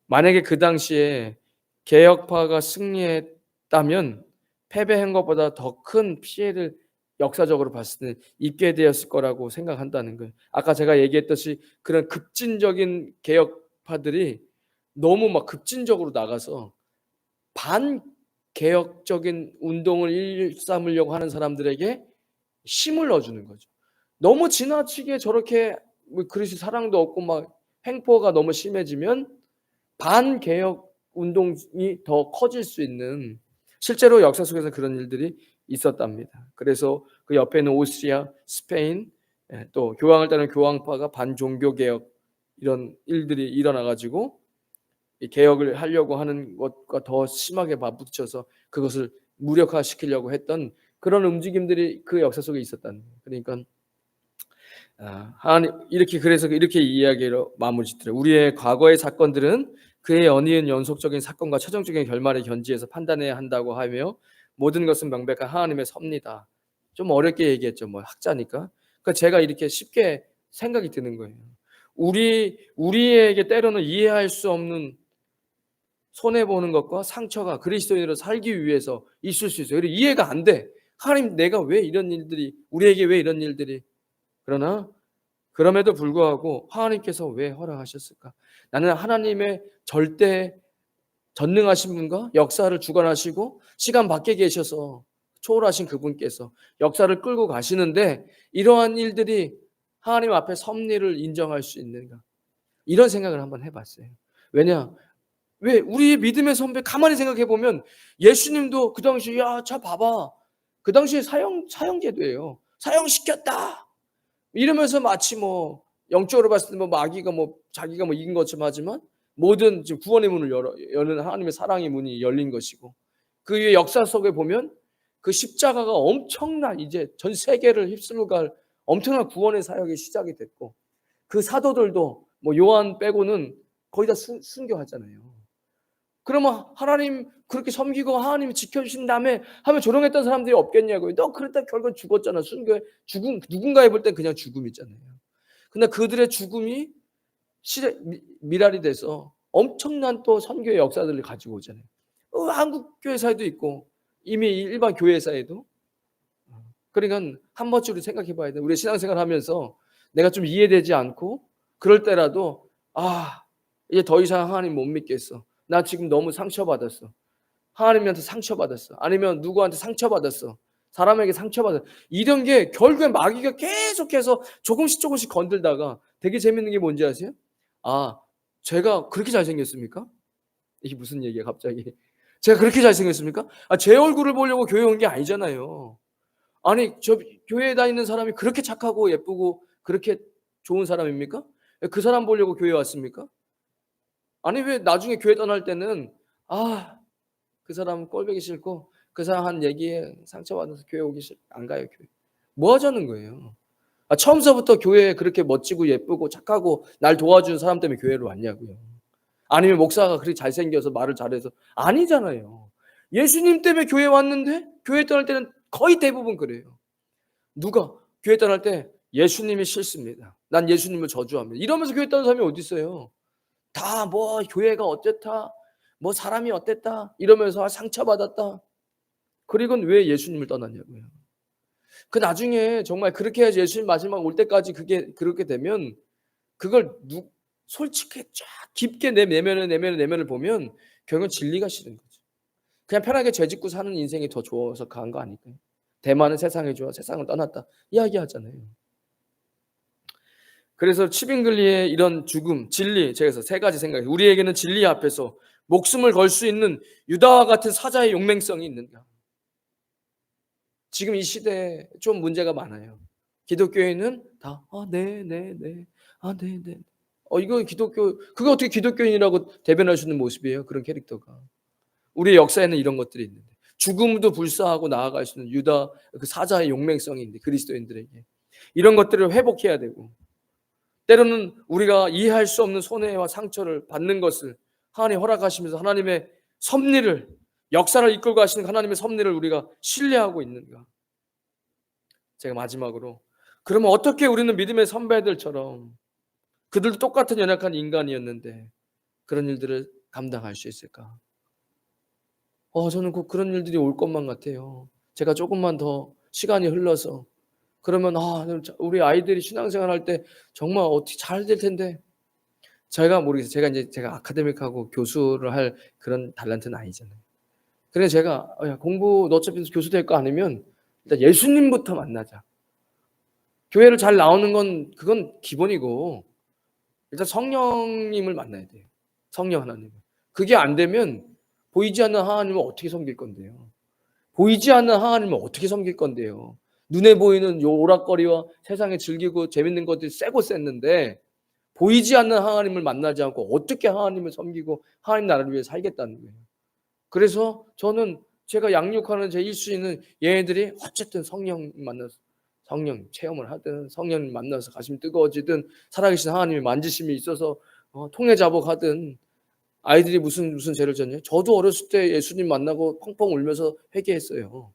만약에 그 당시에 개혁파가 승리했다면 패배한 것보다 더 큰 피해를 역사적으로 봤을 때 입게 되었을 거라고 생각한다는 거예요. 아까 제가 얘기했듯이 그런 급진적인 개혁파들이 너무 막 급진적으로 나가서 반개혁적인 운동을 일삼으려고 하는 사람들에게 힘을 넣어주는 거죠. 너무 지나치게 저렇게 그리스도 사랑도 없고 막 횡포가 너무 심해지면 반개혁 운동이 더 커질 수 있는, 실제로 역사 속에서 그런 일들이 있었답니다. 그래서 그 옆에는 오스트리아, 스페인, 또 교황을 따르는 교황파가 반종교개혁 이런 일들이 일어나가지고 개혁을 하려고 하는 것과 더 심하게 맞붙여서 그것을 무력화시키려고 했던 그런 움직임들이 그 역사 속에 있었다는 거예요. 그러니까 하나님 이렇게, 그래서 이렇게 이야기로 마무리 짓더라고요. 우리의 과거의 사건들은 그의 연이은 연속적인 사건과 최종적인 결말을 견지해서 판단해야 한다고 하며 모든 것은 명백한 하나님의 섭니다. 좀 어렵게 얘기했죠. 뭐 학자니까. 그러니까 제가 이렇게 쉽게 생각이 드는 거예요. 우리에게 때로는 이해할 수 없는 손해보는 것과 상처가 그리스도인으로 살기 위해서 있을 수 있어요. 이해가 안 돼. 하나님, 내가 왜 이런 일들이, 우리에게 왜 이런 일들이. 그러나 그럼에도 불구하고 하나님께서 왜 허락하셨을까? 나는 하나님의 절대 전능하신 분과 역사를 주관하시고 시간 밖에 계셔서 초월하신 그분께서 역사를 끌고 가시는데 이러한 일들이 하나님 앞에 섭리를 인정할 수 있는가? 이런 생각을 한번 해봤어요. 왜냐? 왜 우리 믿음의 선배 가만히 생각해 보면 예수님도 그 당시에 자 봐봐. 그 당시에 사형제도예요. 사형시켰다. 이러면서 마치 뭐 영적으로 봤을 때 뭐 마귀가 뭐 자기가 뭐 이긴 것처럼 하지만 모든 지금 구원의 문을 여는 하나님의 사랑의 문이 열린 것이고 그 위에 역사 속에 보면 그 십자가가 엄청난 이제 전 세계를 휩쓸고 갈 엄청난 구원의 사역이 시작이 됐고 그 사도들도 뭐 요한 빼고는 거의 다 순교하잖아요. 그러면 하나님 그렇게 섬기고 하나님이 지켜주신 다음에 하면 조롱했던 사람들이 없겠냐고요. 너 그랬다 결국 죽었잖아. 순교해. 죽음, 누군가에 볼 땐 그냥 죽음이잖아요. 근데 그들의 죽음이 미랄이 돼서 엄청난 또 선교의 역사들을 가지고 오잖아요. 한국 교회사에도 있고 이미 일반 교회사에도. 그러니까 한 번쯤 우리 생각해 봐야 돼. 우리 신앙생활 하면서 내가 좀 이해되지 않고 그럴 때라도 이제 더 이상 하나님 못 믿겠어. 나 지금 너무 상처받았어. 하나님한테 상처받았어. 아니면 누구한테 상처받았어. 사람에게 상처받았어. 이런 게 결국엔 마귀가 계속해서 조금씩 건들다가 되게 재밌는 게 뭔지 아세요? 제가 그렇게 잘생겼습니까? 이게 무슨 얘기야 갑자기. 제가 그렇게 잘생겼습니까? 제 얼굴을 보려고 교회 온 게 아니잖아요. 아니 저 교회에 다니는 사람이 그렇게 착하고 예쁘고 그렇게 좋은 사람입니까? 그 사람 보려고 교회 왔습니까? 아니 왜 나중에 교회 떠날 때는 그 사람 꼴보기 싫고 그 사람 한 얘기에 상처받아서 교회 오기 싫 안 가요 교회. 뭐 하자는 거예요. 처음서부터 교회에 그렇게 멋지고 예쁘고 착하고 날 도와주는 사람 때문에 교회로 왔냐고요. 아니면 목사가 그렇게 잘생겨서 말을 잘해서 아니잖아요. 예수님 때문에 교회 왔는데 교회 떠날 때는 거의 대부분 그래요. 누가 교회 떠날 때 "예수님이 싫습니다. 난 예수님을 저주합니다." 이러면서 교회 떠나는 사람이 어디 있어요. 다 뭐 "교회가 어쨌다. 뭐 사람이 어땠다." 이러면서 상처받았다. 그리고는 왜 예수님을 떠났냐고요. 그 나중에 정말 그렇게 해야지 예수님 마지막 올 때까지 그게 그렇게 되면 그걸 솔직히 쫙 깊게 내 내면을 보면 결국은 진리가 싫은 거죠. 그냥 편하게 죄 짓고 사는 인생이 더 좋아서 간 거 아닐까요? 대만은 세상이 좋아 세상을 떠났다 이야기하잖아요. 그래서 치빙글리의 이런 죽음, 진리 제가 그래서 세 가지 생각해요. 우리에게는 진리 앞에서 목숨을 걸 수 있는 유다와 같은 사자의 용맹성이 있는가? 지금 이 시대에 좀 문제가 많아요. 기독교인은 다 네네네. 네네. 이거 기독교 그거 어떻게 기독교인이라고 대변할 수 있는 모습이에요, 그런 캐릭터가. 우리의 역사에는 이런 것들이 있는데 죽음도 불사하고 나아갈 수 있는 유다 그 사자의 용맹성이 있는데 그리스도인들에게 이런 것들을 회복해야 되고 때로는 우리가 이해할 수 없는 손해와 상처를 받는 것을 하나님 허락하시면서 하나님의 섭리를 역사를 이끌고 가시는 하나님의 섭리를 우리가 신뢰하고 있는가? 제가 마지막으로 그러면 어떻게 우리는 믿음의 선배들처럼 그들도 똑같은 연약한 인간이었는데 그런 일들을 감당할 수 있을까? 저는 꼭 그런 일들이 올 것만 같아요. 제가 조금만 더 시간이 흘러서 그러면 우리 아이들이 신앙생활 할 때 정말 어떻게 잘 될 텐데 제가 모르겠어요. 제가 아카데믹하고 교수를 할 그런 달란트는 아니잖아요. 그래서 제가 야 공부 너 어차피 교수 될 거 아니면 일단 예수님부터 만나자. 교회를 잘 나오는 건 그건 기본이고 일단 성령님을 만나야 돼요. 성령 하나님을. 그게 안 되면 보이지 않는 하나님을 어떻게 섬길 건데요. 보이지 않는 하나님을 어떻게 섬길 건데요. 눈에 보이는 요 오락거리와 세상에 즐기고 재밌는 것들이 세고 셌는데 보이지 않는 하나님을 만나지 않고 어떻게 하나님을 섬기고 하나님 나라를 위해 살겠다는 거예요. 그래서 저는 제가 양육하는 제 1순위는 얘네들이 어쨌든 성령 만나서 성령 체험을 하든 성령 만나서 가슴이 뜨거워지든 살아계신 하나님의 만지심이 있어서 통해 자복하든 아이들이 무슨 죄를 졌냐? 저도 어렸을 때 예수님 만나고 펑펑 울면서 회개했어요.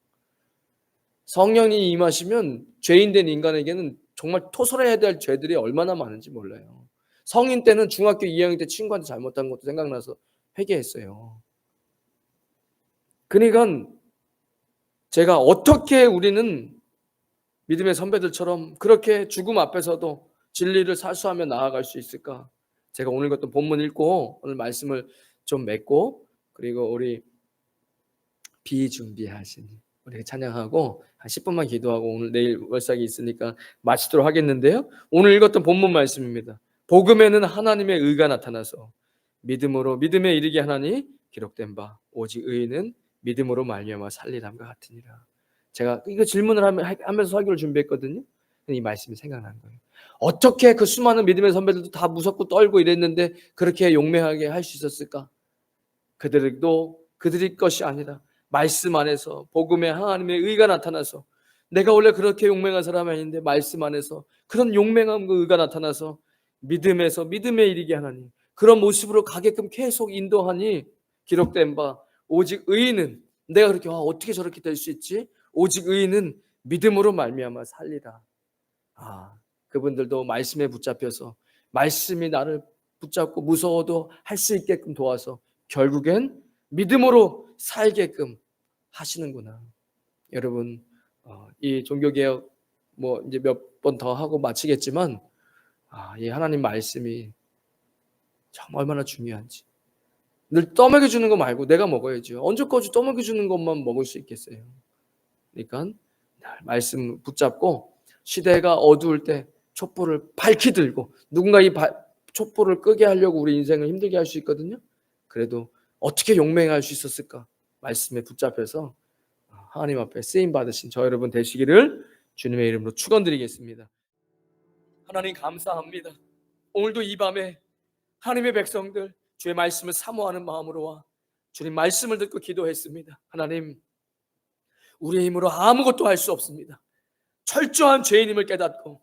성령이 임하시면 죄인 된 인간에게는 정말 토설해야 될 죄들이 얼마나 많은지 몰라요. 성인 때는 중학교 2학년 때 친구한테 잘못한 것도 생각나서 회개했어요. 그러니까 제가 어떻게 우리는 믿음의 선배들처럼 그렇게 죽음 앞에서도 진리를 사수하며 나아갈 수 있을까? 제가 오늘 같은 본문 읽고 오늘 말씀을 좀 맺고 그리고 우리 비준비하신 우리 찬양하고 한 10분만 기도하고 오늘 내일 월삭이 있으니까 마치도록 하겠는데요. 오늘 읽었던 본문 말씀입니다. 복음에는 하나님의 의가 나타나서 믿음으로 믿음에 이르게 하나니 기록된 바 오직 의인은 믿음으로 말미암아 살리람과 같으니라. 제가 이거 질문을 하면서 설교를 준비했거든요. 이 말씀이 생각난 거예요. 어떻게 그 수많은 믿음의 선배들도 다 무섭고 떨고 이랬는데 그렇게 용맹하게 할 수 있었을까? 그들도 그들의 것이 아니라 말씀 안에서 복음의 하나님의 의가 나타나서 내가 원래 그렇게 용맹한 사람이 아닌데 말씀 안에서 그런 용맹함과 의가 나타나서 믿음에서 믿음에 이르게 하나니 그런 모습으로 가게끔 계속 인도하니 기록된 바 오직 의인은 내가 그렇게 어떻게 저렇게 될 수 있지? 오직 의인은 믿음으로 말미암아 살리라. 그분들도 말씀에 붙잡혀서 말씀이 나를 붙잡고 무서워도 할 수 있게끔 도와서 결국엔 믿음으로 살게끔 하시는구나. 여러분 이 종교개혁 뭐 이제 몇 번 더 하고 마치겠지만 이 하나님 말씀이 참 얼마나 중요한지 늘 떠먹여 주는 거 말고 내가 먹어야죠. 언제까지 떠먹여 주는 것만 먹을 수 있겠어요. 그러니까 말씀 붙잡고 시대가 어두울 때 촛불을 밝히 들고 누군가 이 촛불을 끄게 하려고 우리 인생을 힘들게 할 수 있거든요. 그래도 어떻게 용맹할 수 있었을까? 말씀에 붙잡혀서 하나님 앞에 쓰임 받으신 저 여러분 되시기를 주님의 이름으로 축원드리겠습니다. 하나님 감사합니다. 오늘도 이 밤에 하나님의 백성들 주의 말씀을 사모하는 마음으로와 주님 말씀을 듣고 기도했습니다. 하나님, 우리의 힘으로 아무것도 할 수 없습니다. 철저한 죄인임을 깨닫고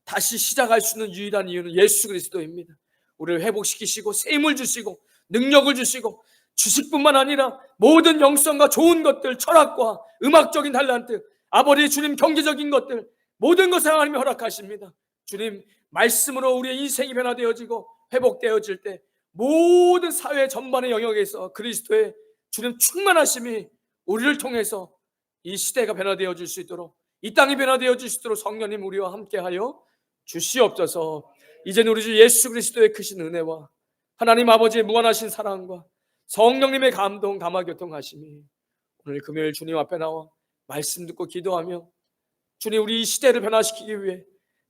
다시 시작할 수 있는 유일한 이유는 예수 그리스도입니다. 우리를 회복시키시고 새 힘을 주시고 능력을 주시고 주식뿐만 아니라 모든 영성과 좋은 것들, 철학과 음악적인 탤런트, 아버지 주님 경제적인 것들, 모든 것을 하나님이 허락하십니다. 주님 말씀으로 우리의 인생이 변화되어지고 회복되어질 때 모든 사회 전반의 영역에서 그리스도의 주님 충만하심이 우리를 통해서 이 시대가 변화되어질 수 있도록, 이 땅이 변화되어질 수 있도록 성령님 우리와 함께하여 주시옵소서. 이제는 우리 주 예수 그리스도의 크신 은혜와 하나님 아버지의 무한하신 사랑과 성령님의 감동 감화교통하심이 오늘 금요일 주님 앞에 나와 말씀 듣고 기도하며 주님 우리 이 시대를 변화시키기 위해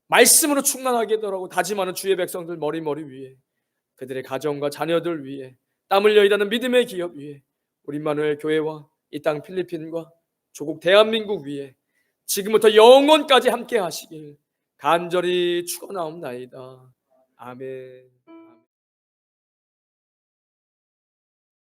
말씀으로 충만하게 하도록 다짐하는 주의 백성들 머리 위에, 그들의 가정과 자녀들 위에, 땀 흘려 일하는 믿음의 기업 위에, 우리 임마누엘 교회와 이 땅 필리핀과 조국 대한민국 위에 지금부터 영원까지 함께 하시길 간절히 축원하옵나이다. 아멘.